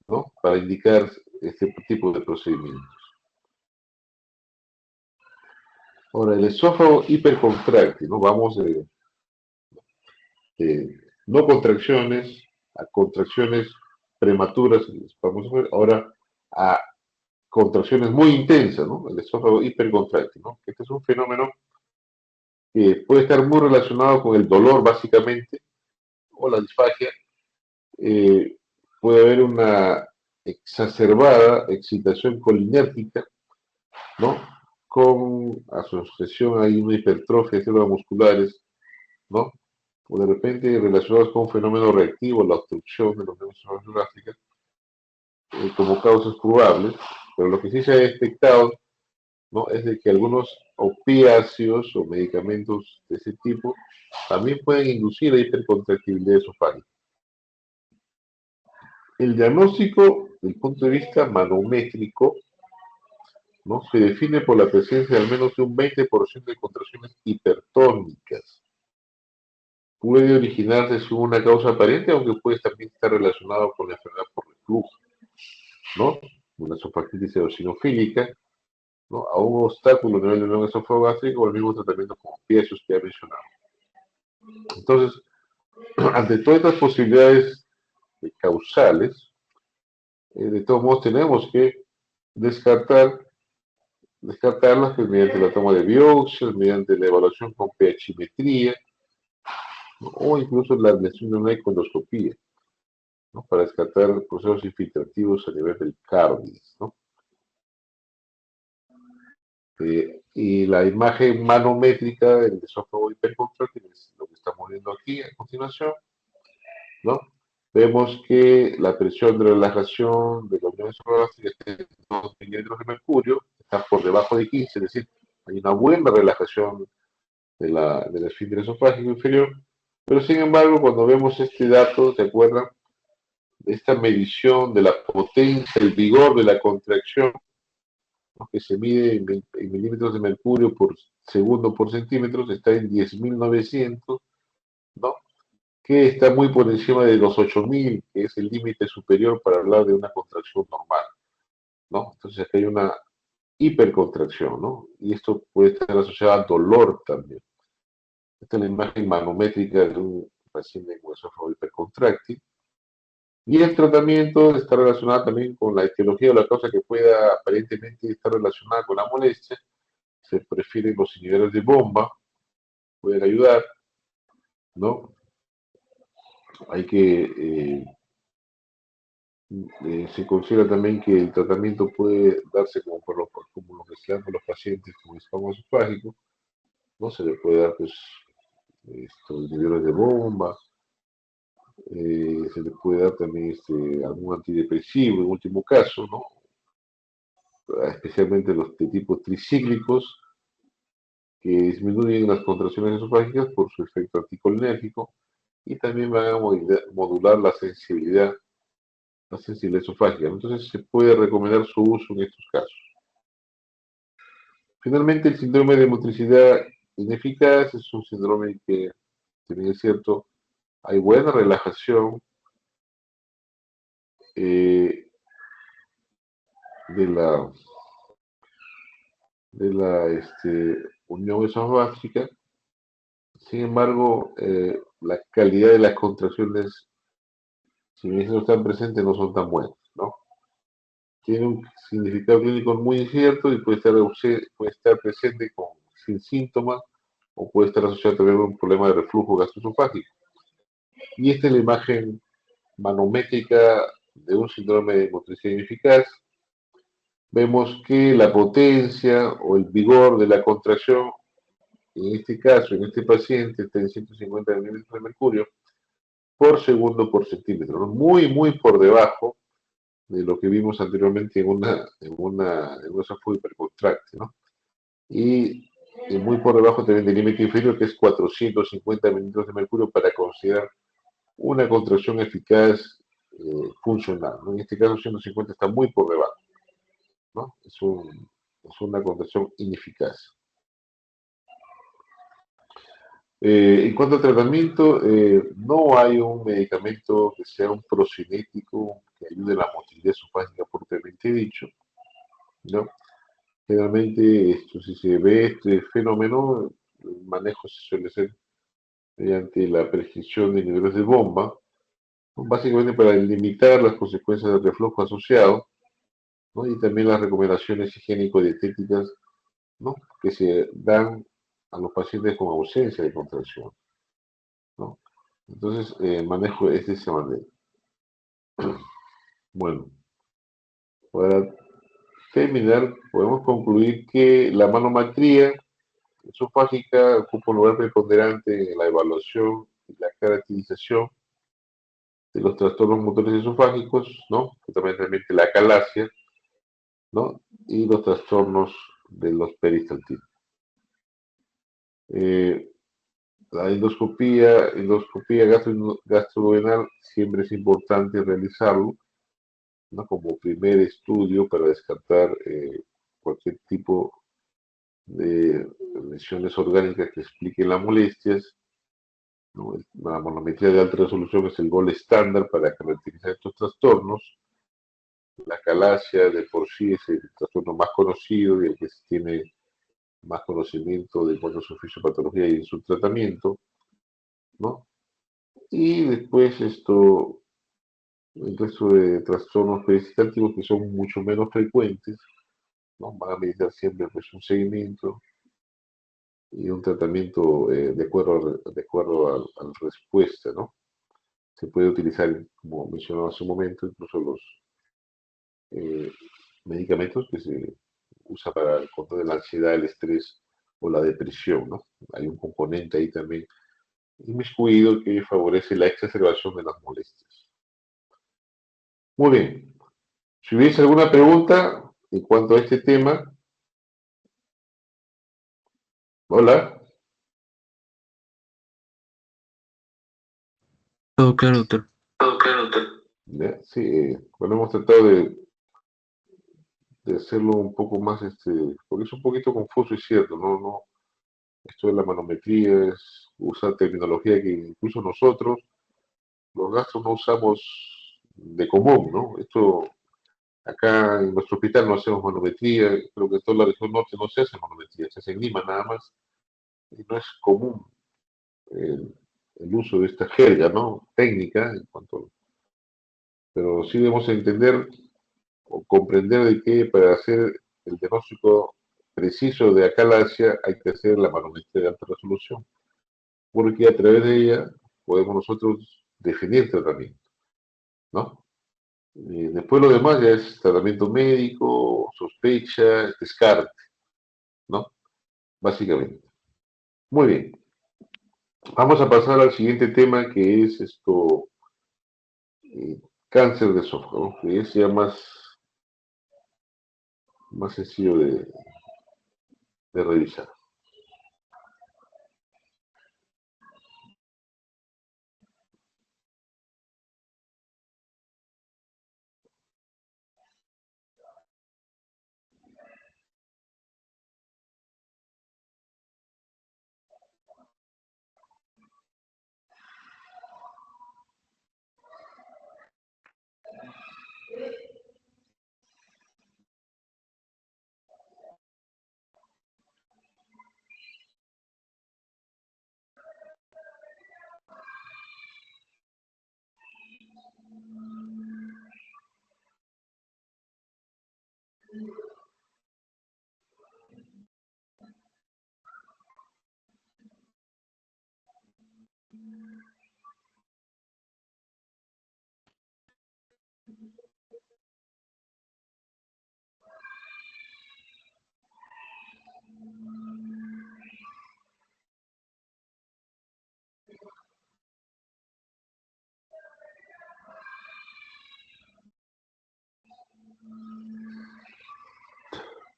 ¿no?, para indicar este tipo de procedimientos. Ahora, el esófago hipercontráctil, ¿no? Vamos de no contracciones a contracciones prematuras, vamos a ver ahora a contracciones muy intensas, ¿no? El esófago hipercontráctil, ¿no? Este es un fenómeno que puede estar muy relacionado con el dolor básicamente, o la disfagia. eh, Puede haber una exacerbada excitación colinérgica, ¿no? Con asociación hay una hipertrofia de células musculares, ¿no? O de repente relacionados con un fenómeno reactivo, la obstrucción de los nervios gástricos, como causas probables, pero lo que sí se ha detectado, ¿no? Es de que algunos opiáceos o medicamentos de ese tipo también pueden inducir la hipercontractibilidad esofágica. El diagnóstico, desde el punto de vista manométrico, ¿no? Se define por la presencia de al menos de un 20% de contracciones hipertónicas. Puede originarse sin una causa aparente, aunque puede también estar relacionado con la enfermedad por reflujo, ¿no? Una esofagitis eosinofílica, ¿no? A un obstáculo a nivel del nervio esofagástrico o el mismo tratamiento con opiáceos que he mencionado. Entonces, ante todas estas posibilidades causales, de todos modos tenemos que descartarlas pues, mediante la toma de biopsias, mediante la evaluación con pHimetría, ¿no? O incluso la lesión de una econdoscopía, ¿no? Para descartar procesos infiltrativos a nivel del cardias, ¿no? Y la imagen manométrica del esófago hipercontráctil es lo que estamos viendo aquí a continuación, ¿no? Vemos que la presión de relajación de la unión esofágica es de 2 milímetros de mercurio, está por debajo de 15, es decir, hay una buena relajación del esfínter esofágico inferior, pero sin embargo, cuando vemos este dato, ¿se acuerdan? De esta medición de la potencia, el vigor de la contracción, ¿no? Que se mide en milímetros de mercurio por segundo por centímetros, está en 10.900, ¿no? Que está muy por encima de los 8.000, que es el límite superior para hablar de una contracción normal, ¿no? Entonces aquí hay una hipercontracción, ¿no? Y esto puede estar asociado al dolor también. Esta es la imagen manométrica de un paciente con esófago hipercontráctil. Y el tratamiento está relacionado también con la etiología o la causa que pueda aparentemente estar relacionada con la molestia. Se prefieren los inhibidores de bomba, pueden ayudar, ¿no? Hay que, se considera también que el tratamiento puede darse como lo que se da por los pacientes con estómago esofágico, ¿no? Se le puede dar, pues, estos inhibidores de bomba, se le puede dar también algún antidepresivo en último caso, ¿no? Especialmente los de tipo tricíclicos, que disminuyen las contracciones esofágicas por su efecto anticolinérgico y también van a modular la sensibilidad esofágica. Entonces se puede recomendar su uso en estos casos. Finalmente, el síndrome de motricidad ineficaz es un síndrome que, si bien es cierto, hay buena relajación eh, de la, unión esofágica. Sin embargo, la calidad de las contracciones, si bien no están presentes, no son tan buenas, ¿no? Tiene un significado clínico muy incierto y puede estar presente sin síntomas o puede estar asociado también a un problema de reflujo gastroesofágico. Y esta es la imagen manométrica de un síndrome de motricidad ineficaz. Vemos que la potencia o el vigor de la contracción, en este caso, en este paciente, está en 150 milímetros de mercurio por segundo por centímetro, ¿no? Muy, muy por debajo de lo que vimos anteriormente en un esófago hipercontráctil, ¿no? Y muy por debajo también del límite inferior, que es 450 milímetros de mercurio para considerar una contracción eficaz funcional, ¿no? En este caso 150 está muy por debajo, ¿no? Es una contracción ineficaz. En cuanto al tratamiento, no hay un medicamento que sea un procinético que ayude a la motilidad esofágica propiamente dicho, ¿no? Generalmente, si se ve este fenómeno, el manejo suele ser mediante la prescripción de inhibidores de bomba, ¿no? Básicamente para limitar las consecuencias del reflujo asociado, ¿no? Y también las recomendaciones higiénico-dietéticas, ¿no? Que se dan a los pacientes con ausencia de contracción, ¿no? Entonces, manejo es de esa manera. Bueno, para terminar, podemos concluir que la manometría esofágica ocupa un lugar preponderante en la evaluación y la caracterización de los trastornos motores esofágicos, ¿no? Fundamentalmente la acalasia, ¿no? Y los trastornos de los peristaltinos. La endoscopía gastroduodenal siempre es importante realizarlo, ¿no? Como primer estudio para descartar cualquier tipo de lesiones orgánicas que expliquen las molestias, ¿no? La manometría de alta resolución es el gol estándar para caracterizar estos trastornos. La acalasia de por sí es el trastorno más conocido y el que se tiene más conocimiento de cuál es su fisiopatología y su tratamiento, ¿no? Y después el resto de trastornos vegetativos que son mucho menos frecuentes, ¿no? Van a necesitar siempre pues, un seguimiento y un tratamiento de acuerdo a la respuesta, ¿no? Se puede utilizar, como mencionaba hace un momento, incluso los eh, medicamentos que se usa para el control de la ansiedad, el estrés o la depresión, ¿no? Hay un componente ahí también inmiscuido que favorece la exacerbación de las molestias. Muy bien. Si hubiese alguna pregunta en cuanto a este tema, hola. Todo claro, doctor. ¿Ya? Sí, bueno, hemos tratado de hacerlo un poco más, porque es un poquito confuso, es cierto, ¿no? Esto de la manometría usa terminología que incluso nosotros, los gastros, no usamos de común, ¿no? Esto, acá en nuestro hospital no hacemos manometría, creo que en toda la región norte no se hace manometría, se hace en Lima nada más, y no es común el uso de esta jerga, ¿no? Técnica, pero sí debemos entender o comprender de que para hacer el diagnóstico preciso de acalasia hay que hacer la manometría de alta resolución, porque a través de ella podemos nosotros definir tratamiento, ¿no? Después lo demás ya es tratamiento médico, sospecha, descarte, ¿no? Básicamente. Muy bien. Vamos a pasar al siguiente tema que es eh, cáncer de esófago, que es ya más sencillo de revisar.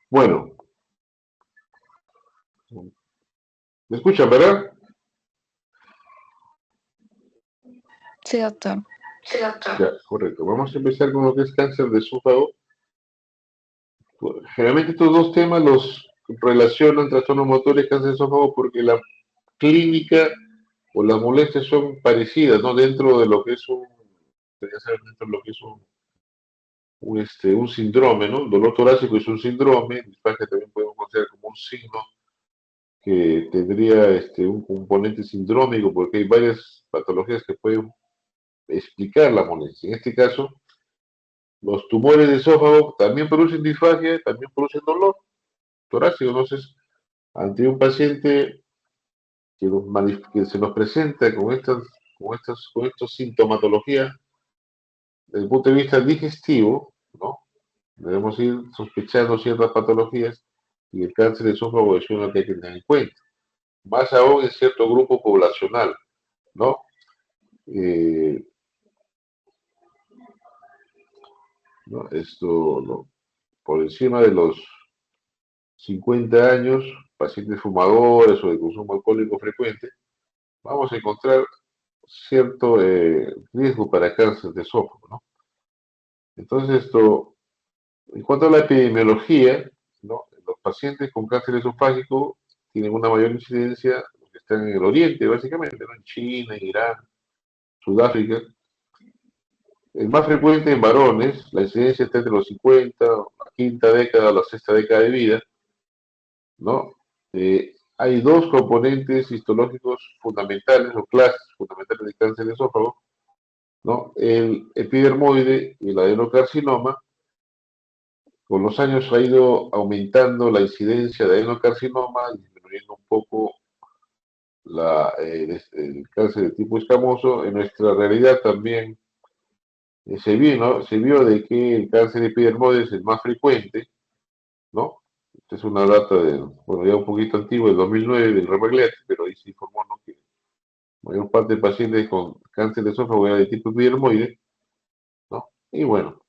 Bueno, ¿me escuchan, verdad? Sí, doctor. Ya, correcto. Vamos a empezar con lo que es cáncer de esófago. Generalmente estos dos temas los relacionan trastornos motores y cáncer de esófago porque la clínica o las molestias son parecidas, ¿no? Dentro de lo que es dentro de lo que es un síndrome, ¿no? El dolor torácico es un síndrome, disfagia también podemos considerar como un signo que tendría un componente sindrómico porque hay varias patologías que pueden explicar la molestia. En este caso, los tumores de esófago también producen disfagia, también producen dolor torácico. Entonces, ante un paciente que se nos presenta con estos sintomatologías desde el punto de vista digestivo, ¿no? Debemos ir sospechando ciertas patologías y el cáncer de esófago es uno que hay que tener en cuenta. Más aún en cierto grupo poblacional, ¿no? Eh, ¿No? Esto, ¿no? Por encima de los 50 años, pacientes fumadores o de consumo alcohólico frecuente, vamos a encontrar cierto riesgo para cáncer de esófago, ¿no? Entonces, en cuanto a la epidemiología, ¿no? Los pacientes con cáncer esofágico tienen una mayor incidencia, los que están en el oriente, básicamente, ¿no? En China, en Irán, Sudáfrica. El más frecuente en varones, la incidencia está entre los 50, la quinta década o la sexta década de vida, ¿no? Hay dos componentes histológicos fundamentales o clases fundamentales de cáncer de esófago, ¿no? El epidermoide y el adenocarcinoma. Con los años ha ido aumentando la incidencia de adenocarcinoma y disminuyendo un poco el cáncer de tipo escamoso. En nuestra realidad también se vio de que el cáncer epidermoide es el más frecuente, ¿no? Esta es una data bueno, ya un poquito antigua, del 2009, del Ramagliati, pero ahí se informó, ¿no? Que la mayor parte de pacientes con cáncer de esófago era de tipo epidermoide, ¿no? Y bueno,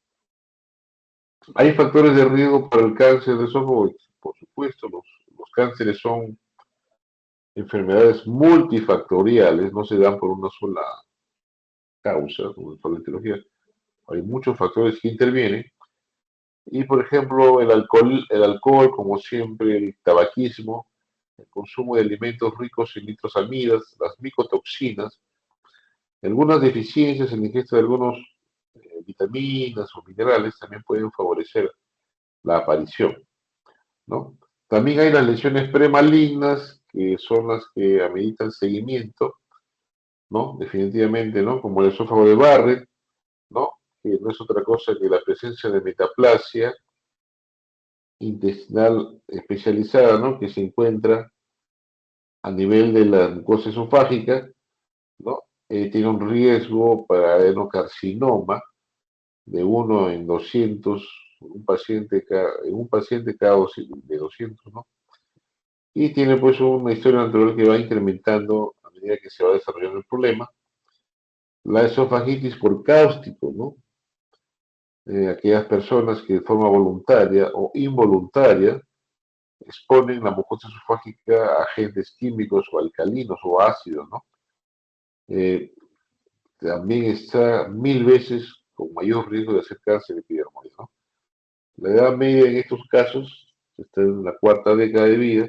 hay factores de riesgo para el cáncer de esófago, por supuesto, los cánceres son enfermedades multifactoriales, no se dan por una sola causa, una sola etiología. Hay muchos factores que intervienen. Y, por ejemplo, el alcohol, como siempre, el tabaquismo, el consumo de alimentos ricos en nitrosamidas, las micotoxinas, algunas deficiencias en la ingesta de algunos vitaminas o minerales también pueden favorecer la aparición, ¿no? También hay las lesiones premalignas, que son las que ameritan seguimiento, ¿no? Definitivamente, ¿no? Como el esófago de Barrett, ¿no? Que no es otra cosa que la presencia de metaplasia intestinal especializada, ¿no? Que se encuentra a nivel de la mucosa esofágica, ¿no? Tiene un riesgo para adenocarcinoma de 1 en 200, en un paciente cada de 200, ¿no? Y tiene pues una historia natural que va incrementando a medida que se va desarrollando el problema. La esofagitis por cáustico, ¿no? Aquellas personas que de forma voluntaria o involuntaria exponen la mucosa esofágica a agentes químicos o alcalinos o ácidos, ¿no? Eh, También está 1000 veces con mayor riesgo de hacer cáncer epidermoide, ¿no? La edad media en estos casos está en la cuarta década de vida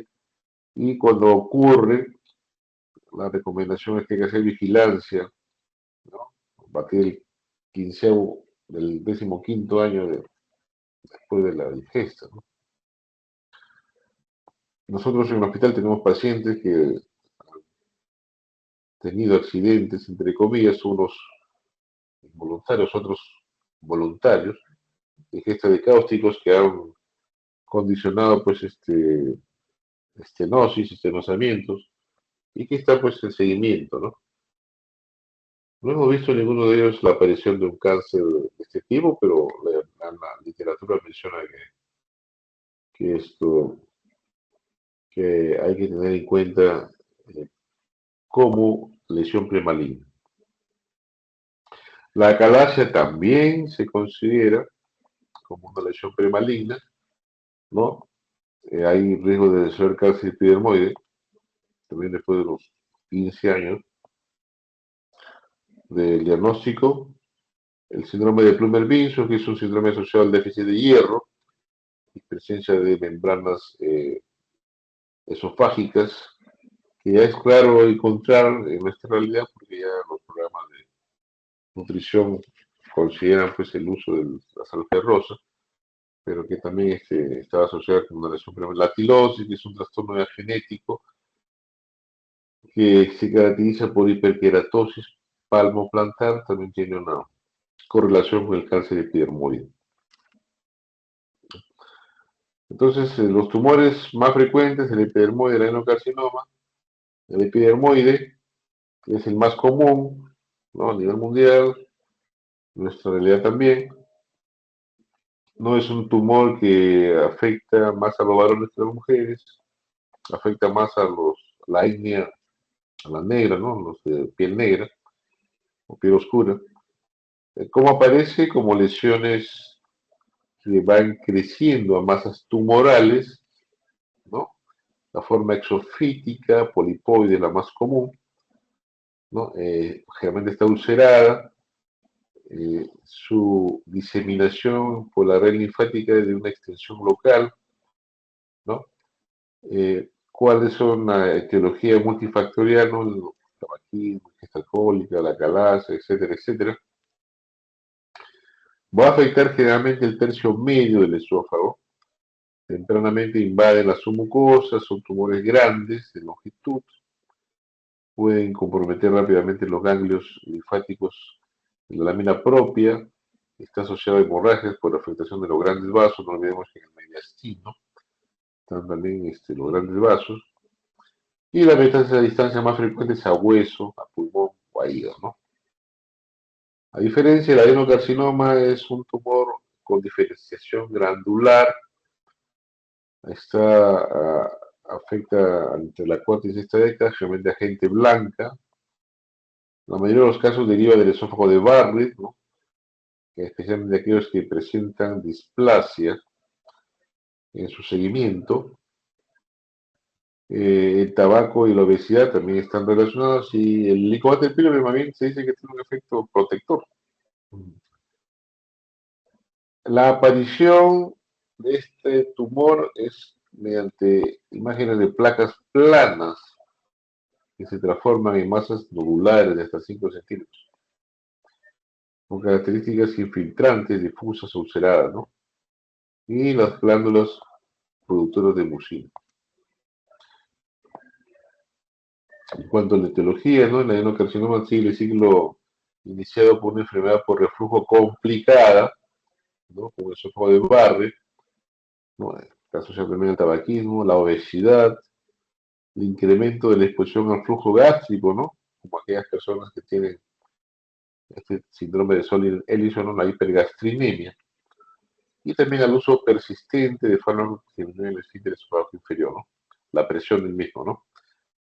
y cuando ocurre, la recomendación es que hay que hacer vigilancia, ¿no? A partir del 15º año después de la digesta, ¿no? Nosotros en el hospital tenemos pacientes que han tenido accidentes, entre comillas, unos involuntarios, otros voluntarios, ingesta de cáusticos que han condicionado pues estenosis, estenosamientos, y que está pues en seguimiento, ¿no? No hemos visto en ninguno de ellos la aparición de un cáncer de este tipo, pero la literatura menciona que esto, que hay que tener en cuenta eh, como lesión premaligna. La acalasia también se considera como una lesión premaligna, ¿no? Hay riesgo de desarrollar cáncer epidermoide, también después de los 15 años del diagnóstico. El síndrome de Plummer-Vinson, que es un síndrome asociado al déficit de hierro y presencia de membranas esofágicas, que ya es claro encontrar en nuestra realidad porque ya los programas de nutrición consideran pues el uso de la sal ferrosa, pero que también estaba asociada con una lesión prematura. La tilosis, que es un trastorno genético que se caracteriza por hiperkeratosis palmoplantar, también tiene una correlación con el cáncer epidermoide. Entonces, los tumores más frecuentes, el epidermoide y el adenocarcinoma, El epidermoide, que es el más común, ¿no? A nivel mundial, en nuestra realidad también. No es un tumor que afecta más a los varones que a las mujeres, afecta más a la etnia, a la negra, ¿no? Los de piel negra o piel oscura. ¿Cómo aparece? Como lesiones que van creciendo a masas tumorales, ¿no? La forma exofítica, polipoide, la más común, ¿no? Generalmente está ulcerada. Su diseminación por la red linfática es de una extensión local, ¿no? ¿Cuáles son la etiología multifactorial, ¿no? El tabaquismo, ingesta alcohólica, la calaza, etcétera, etcétera. Va a afectar generalmente el tercio medio del esófago. Tempranamente invaden las submucosas, son tumores grandes de longitud, pueden comprometer rápidamente los ganglios linfáticos de la lámina propia, está asociado a hemorragias por afectación de los grandes vasos, no olvidemos que en el mediastino están también los grandes vasos, y la metástasis a distancia más frecuente es a hueso, a pulmón o a hígado, ¿no? A diferencia, el adenocarcinoma es un tumor con diferenciación granular, afecta entre la cuarta y sexta década, generalmente a gente blanca. La mayoría de los casos deriva del esófago de Barrett, ¿no? Especialmente aquellos que presentan displasia en su seguimiento. El tabaco y la obesidad también están relacionados y el licobacter pylori más bien se dice que tiene un efecto protector. La aparición de este tumor es mediante imágenes de placas planas que se transforman en masas nodulares de hasta 5 centímetros, con características infiltrantes, difusas o ulceradas, ¿no? Y las glándulas productoras de mucina. En cuanto a la etiología, ¿no? El adenocarcinoma sigue el ciclo iniciado por una enfermedad por reflujo complicada, ¿no? Como el esófago de Barrett, ¿no? Está asociado también al tabaquismo, la obesidad, el incremento de la exposición al flujo gástrico, ¿no? Como aquellas personas que tienen este síndrome de Sol-Ellison, ¿no? La hipergastrinemia, y también al uso persistente de fármacos que disminuyen el esfínter esofágico inferior, ¿no? La presión del mismo, ¿no?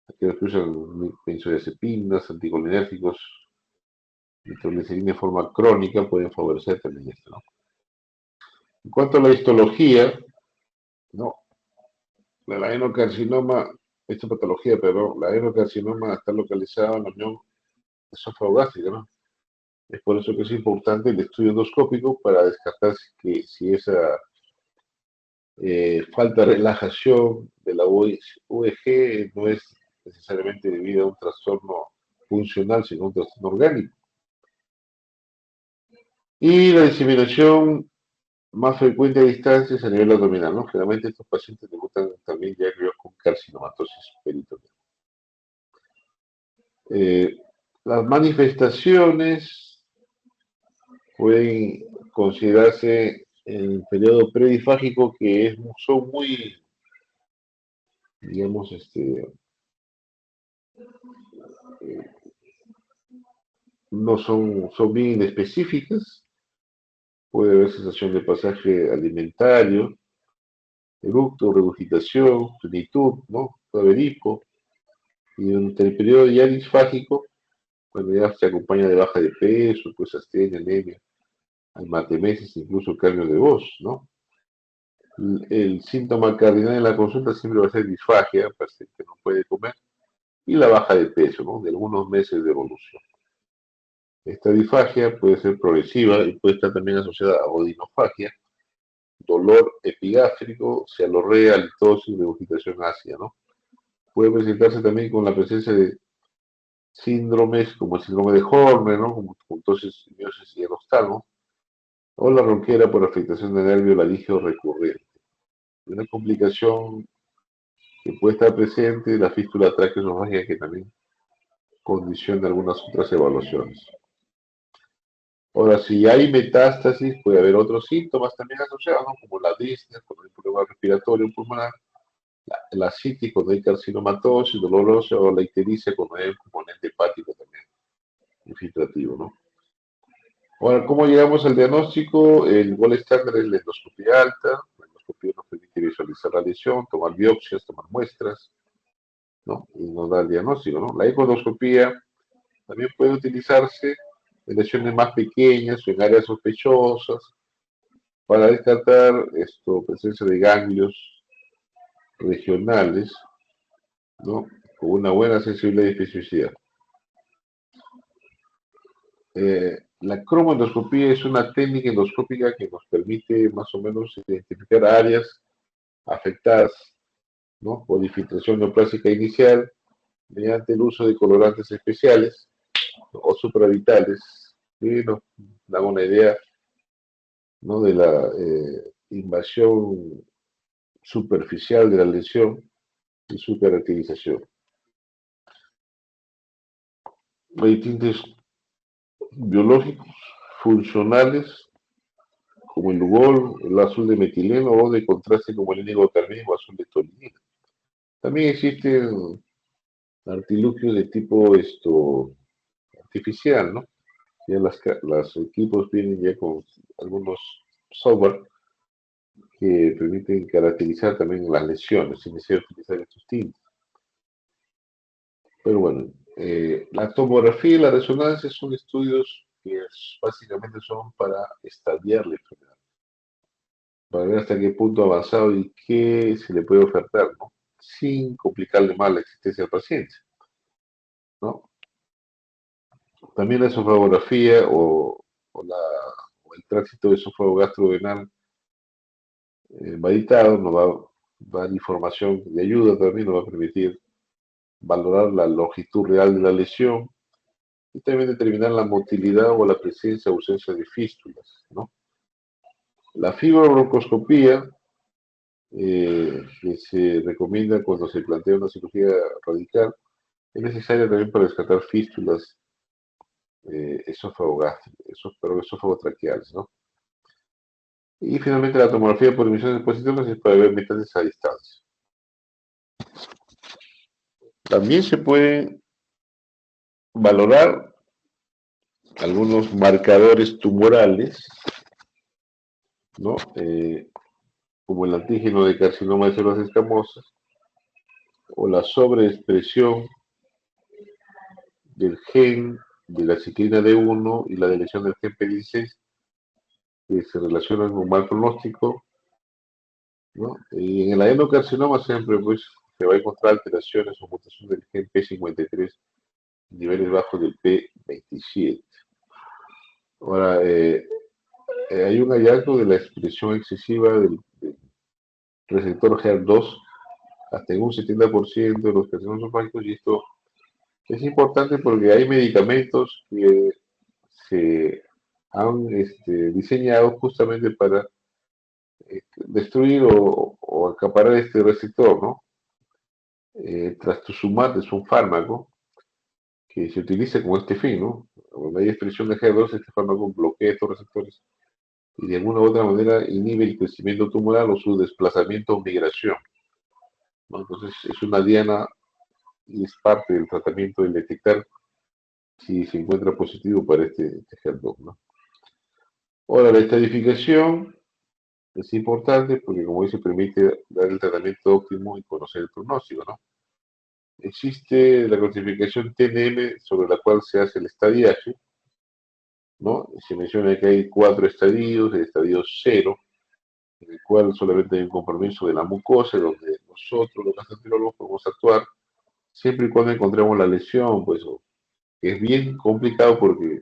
Aquellos que usan benzodiazepinas, anticolinérgicos, nitroglicerina en forma crónica pueden favorecer también esto, ¿no? En cuanto a la histología, ¿no? El adenocarcinoma, esta patología, pero la adenocarcinoma está localizada en la unión esófago-gástrica, ¿no? Es por eso que es importante el estudio endoscópico para descartar si esa falta de relajación de la UEG no es necesariamente debido a un trastorno funcional, sino a un trastorno orgánico. Y la diseminación más frecuente a distancia es a nivel abdominal, ¿no? Generalmente estos pacientes debutan también ya con carcinomatosis peritoneal. Las manifestaciones pueden considerarse en el periodo predifágico que son muy, digamos, no son bien específicas. Puede haber sensación de pasaje alimentario, eructo, regurgitación, plenitud, ¿no? Puede haber hipo. Y durante el periodo ya disfágico, cuando ya se acompaña de baja de peso, pues astenia, anemia, hematemesis, incluso cambios de voz, ¿no? El síntoma cardinal en la consulta siempre va a ser disfagia, paciente que no puede comer, y la baja de peso, ¿no? De algunos meses de evolución. Esta disfagia puede ser progresiva y puede estar también asociada a odinofagia, dolor epigástrico, cialorrea, halitosis, regurgitación ácida, ¿no? Puede presentarse también con la presencia de síndromes como el síndrome de Horner, ¿no? Como ptosis, miosis y erostalos, o la ronquera por afectación de nervio laríngeo recurrente. Una complicación que puede estar presente, la fístula traqueoesofágica, que también condiciona algunas otras evaluaciones. Ahora, si hay metástasis, puede haber otros síntomas también asociados, ¿no? Como la disnea, como el problema respiratorio pulmonar, La citis cuando hay carcinomatosis, dolor óseo, o la ictericia cuando hay un componente hepático también infiltrativo, ¿no? Ahora, ¿cómo llegamos al diagnóstico? El gol estándar es la endoscopia alta. La endoscopia nos permite visualizar la lesión, tomar biopsias, tomar muestras, ¿no? Y nos da el diagnóstico, ¿no? La econdoscopia también puede utilizarse en lesiones más pequeñas o en áreas sospechosas para descartar presencia de ganglios regionales, ¿no? Con una buena sensibilidad y especificidad. La cromoendoscopía es una técnica endoscópica que nos permite más o menos identificar áreas afectadas, ¿no? Por infiltración neoplásica inicial mediante el uso de colorantes especiales, ¿no? O supravitales, y nos da una idea, ¿no? De la invasión superficial de la lesión y su caracterización. Hay tintes biológicos funcionales como el Lugol, el azul de metileno o de contraste como el índigo carmín o azul de tolinina. También existen artilugios de tipo artificial, ¿no? Ya los equipos vienen ya con algunos software que permiten caracterizar también las lesiones sin necesidad de utilizar estos tintes. Pero bueno, la tomografía y la resonancia son estudios que básicamente son para estadiar la enfermedad, para ver hasta qué punto ha avanzado y qué se le puede ofertar, ¿no? Sin complicarle más la existencia del paciente, ¿no? También la esofagografía o el tránsito de esófago gastrodenal validado nos va a dar información de ayuda también, nos va a permitir valorar la longitud real de la lesión y también determinar la motilidad o la presencia o ausencia de fístulas, ¿no? La fibrobroncoscopía, que se recomienda cuando se plantea una cirugía radical, es necesaria también para descartar fístulas esófago-traqueales, ¿no? Y finalmente la tomografía por emisiones positivas es para ver metástasis a distancia. También se pueden valorar algunos marcadores tumorales, ¿no? Como el antígeno de carcinoma de células escamosas o la sobreexpresión del gen de la ciclina D1 y la deleción del gen P16 que se relacionan con mal pronóstico, ¿no? Y en el adenocarcinoma siempre pues, se va a encontrar alteraciones o mutación del gen P53 niveles bajos del P27. Ahora, hay un hallazgo de la expresión excesiva del receptor HER2 hasta en un 70% de los carcinomas esofágicos, y esto es importante porque hay medicamentos que se han diseñado justamente para destruir o acaparar este receptor, ¿no? Trastuzumab es un fármaco que se utiliza con este fin, ¿no? Cuando hay expresión de HER2, este fármaco bloquea estos receptores y de alguna u otra manera inhibe el crecimiento tumoral o su desplazamiento o migración, ¿no? Entonces es una diana y es parte del tratamiento del detectar si se encuentra positivo para este HER2, ¿no? Ahora, la estadificación es importante porque, como dice, permite dar el tratamiento óptimo y conocer el pronóstico, ¿no? Existe la clasificación TNM sobre la cual se hace el estadiaje, ¿no? Se menciona que hay 4 estadios, el estadio 0, en el cual solamente hay un compromiso de la mucosa, donde nosotros, los gastroenterólogos, podemos actuar siempre y cuando encontremos la lesión, pues es bien complicado porque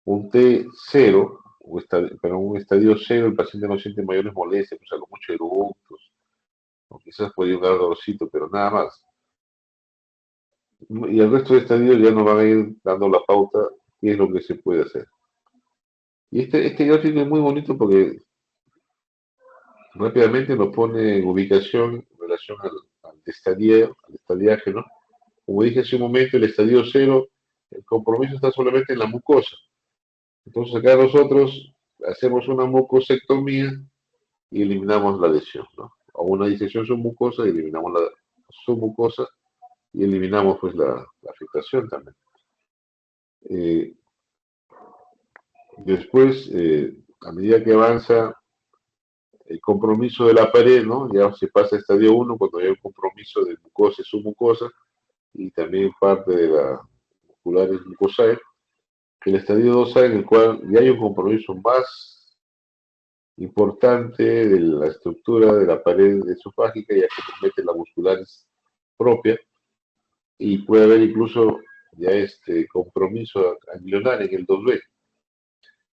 un T0, pero un estadio 0, el paciente no siente mayores molestias, pues a lo mucho eructos, o quizás puede dar dolorcito, pero nada más. Y el resto de estadios ya nos van a ir dando la pauta qué es lo que se puede hacer. Y este gráfico es muy bonito porque rápidamente nos pone en ubicación en relación al estadiaje, ¿no? Como dije hace un momento, el estadio 0, el compromiso está solamente en la mucosa. Entonces acá nosotros hacemos una mucosectomía y eliminamos la lesión, ¿no? O una disección submucosa y eliminamos la submucosa y eliminamos pues la afectación también. Después, a medida que avanza el compromiso de la pared, ¿no? Ya se pasa a estadio 1 cuando hay un compromiso de mucosa y submucosa y también parte de la musculares mucosae. El estadio 2A en el cual ya hay un compromiso más importante de la estructura de la pared esofágica, ya que compromete la musculares propia y puede haber incluso ya este compromiso ganglionar en el 2B.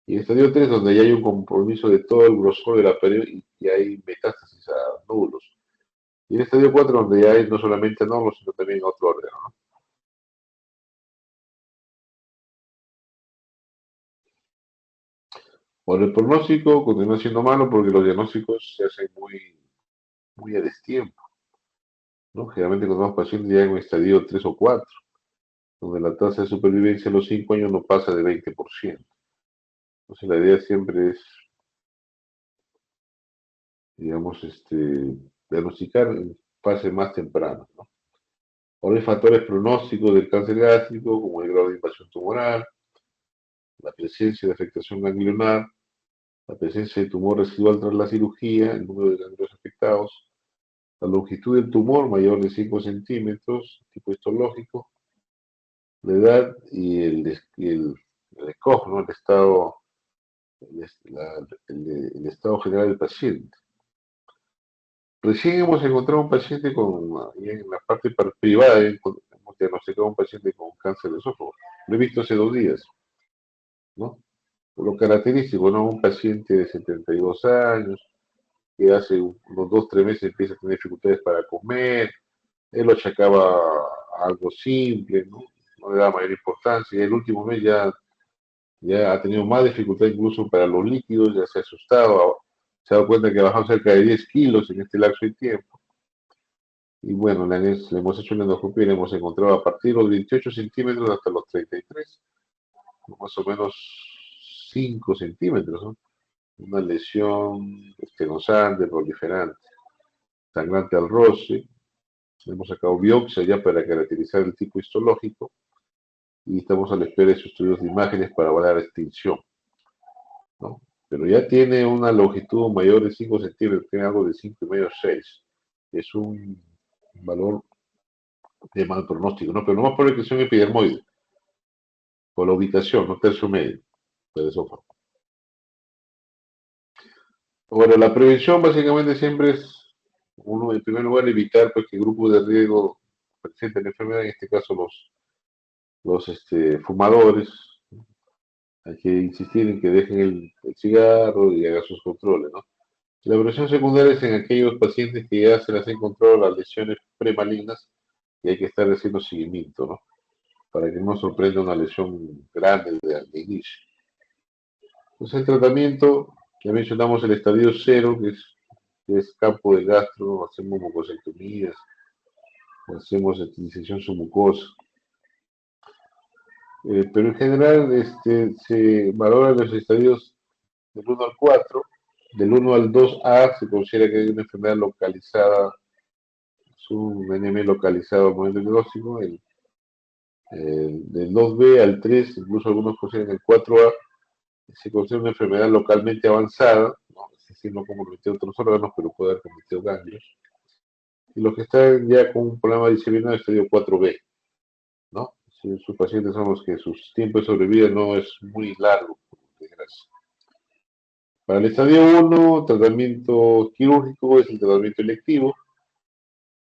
Y el estadio 3, donde ya hay un compromiso de todo el grosor de la pared y hay metástasis a nódulos. Y el estadio 4, donde ya hay no solamente nódulos, sino también otro órgano, ¿no? Bueno, el pronóstico continúa siendo malo porque los diagnósticos se hacen muy a destiempo, ¿no? Generalmente cuando los pacientes ya en un estadio 3 o 4, donde la tasa de supervivencia a los 5 años no pasa de 20%. Entonces la idea siempre es, digamos, diagnosticar en fase más temprana, ¿no? Ahora hay factores pronósticos del cáncer gástrico, como el grado de invasión tumoral, la presencia de afectación ganglionar, la presencia de tumor residual tras la cirugía, el número de ganglios afectados, la longitud del tumor mayor de 5 centímetros, tipo histológico, la edad y el ECOG, ¿no? El estado general del paciente. Recién hemos encontrado un paciente en la parte privada, hemos diagnosticado un paciente con cáncer de esófago. Lo he visto hace 2 días, ¿no? Por lo característico, ¿no? Un paciente de 72 años, que hace unos 2, 3 meses empieza a tener dificultades para comer, él lo achacaba a algo simple, ¿no? No le daba mayor importancia, y el último mes ya ha tenido más dificultad incluso para los líquidos, ya se ha asustado, se ha dado cuenta que ha bajado cerca de 10 kilos en este lapso de tiempo. Y bueno, le hemos hecho una endoscopia y le hemos encontrado a partir de los 28 centímetros hasta los 33, más o menos 5 centímetros, ¿no? Una lesión estenosante, proliferante, sangrante al roce. Hemos sacado biopsia ya para caracterizar el tipo histológico y estamos a la espera de sus estudios de imágenes para evaluar la extinción, ¿no? Pero ya tiene una longitud mayor de 5 centímetros, tiene algo de 5,5 o 6. Es un valor de mal pronóstico, ¿no? Pero no más por lesión epidermoide, por la ubicación, no tercio medio del esófago. Bueno, la prevención básicamente siempre es, uno, en primer lugar, evitar pues, que grupos de riesgo presenten la enfermedad, en este caso los fumadores. Hay que insistir en que dejen el cigarro y hagan sus controles, ¿no? La evaluación secundaria es en aquellos pacientes que ya se les ha encontrado las lesiones premalignas y hay que estar haciendo seguimiento, ¿no? Para que no sorprenda una lesión grande de inicio. Entonces el tratamiento, ya mencionamos el estadio 0, que es campo de gastro, hacemos mucosectomías, hacemos disección submucosa. Pero en general se valoran los estadios del 1 al 4, del 1 al 2A se considera que hay una enfermedad localizada, es un NM localizado al momento diagnóstico, del 2B al 3, incluso algunos consideran el 4A, se considera una enfermedad localmente avanzada, ¿no? Es decir, no comprometido otros órganos, pero puede haber comprometido ganglios. Y los que están ya con un problema diseminado, estadio 4B, ¿no? Si sus pacientes son los que sus tiempos de sobrevida no es muy largo, por desgracia. Para el estadio 1, tratamiento quirúrgico es el tratamiento electivo,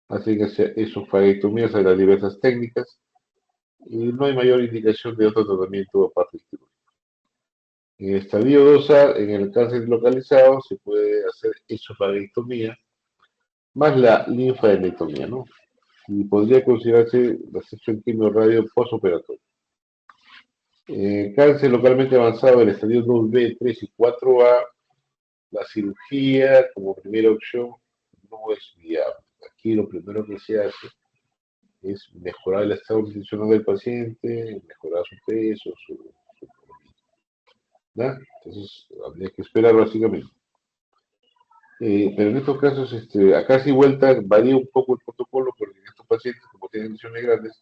hacen esofagotomías de las diversas técnicas y no hay mayor indicación de otro tratamiento aparte del quirúrgico. En el estadio 2A, en el cáncer localizado, se puede hacer esofagotomía más la linfadenectomía, ¿no? Y podría considerarse la sección quimio-radio postoperatoria. Cáncer localmente avanzado del estadio 2B, 3 y 4A, la cirugía como primera opción no es viable. Aquí lo primero que se hace es mejorar el estado nutricional del paciente, mejorar su peso, ¿no? Entonces habría que esperar básicamente. Pero en estos casos, a casi vuelta varía un poco el protocolo, porque en estos pacientes, como tienen lesiones grandes,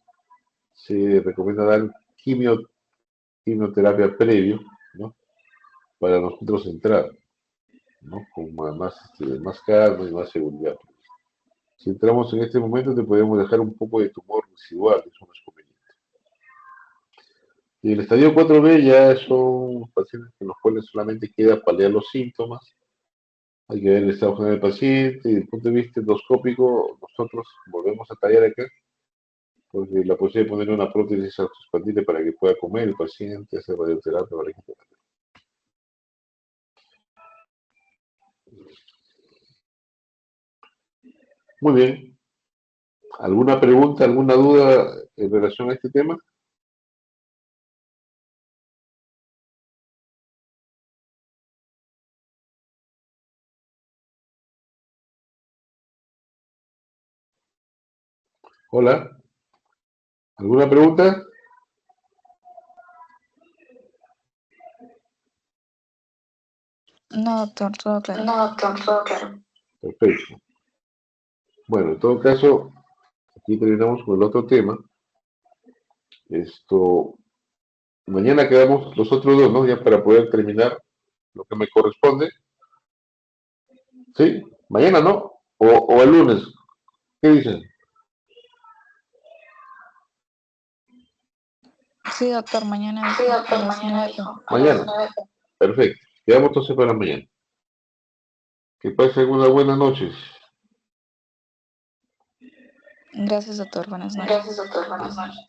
se recomienda dar quimioterapia previo, ¿no? Para nosotros entrar, ¿no? Con más calma y más seguridad. Si entramos en este momento, te podemos dejar un poco de tumor residual, eso no es conveniente. Y el estadio 4B ya son pacientes en los cuales solamente queda paliar los síntomas. Hay que ver el estado general del paciente. Y desde el punto de vista endoscópico, nosotros volvemos a tallar acá, porque la posibilidad de ponerle una prótesis autoexpandible para que pueda comer el paciente, hacer radioterapia, quimioterapia. Muy bien. ¿Alguna pregunta, alguna duda en relación a este tema? Hola. ¿Alguna pregunta? No, doctor, todo claro. No, doctor, todo claro. Perfecto. Bueno, en todo caso, aquí terminamos con el otro tema. Esto, mañana quedamos los otros dos, ¿no? Ya para poder terminar lo que me corresponde. ¿Sí? Mañana, ¿no? O el lunes. ¿Qué dicen? Sí, doctor, mañana Sí, dijo, a doctor, las mañana 9 p.m. dijo, a las Mañana. 9. Perfecto. Quedamos entonces para mañana. Que pasen unas buenas noches. Gracias, doctor, buenas noches. Gracias, doctor, buenas noches.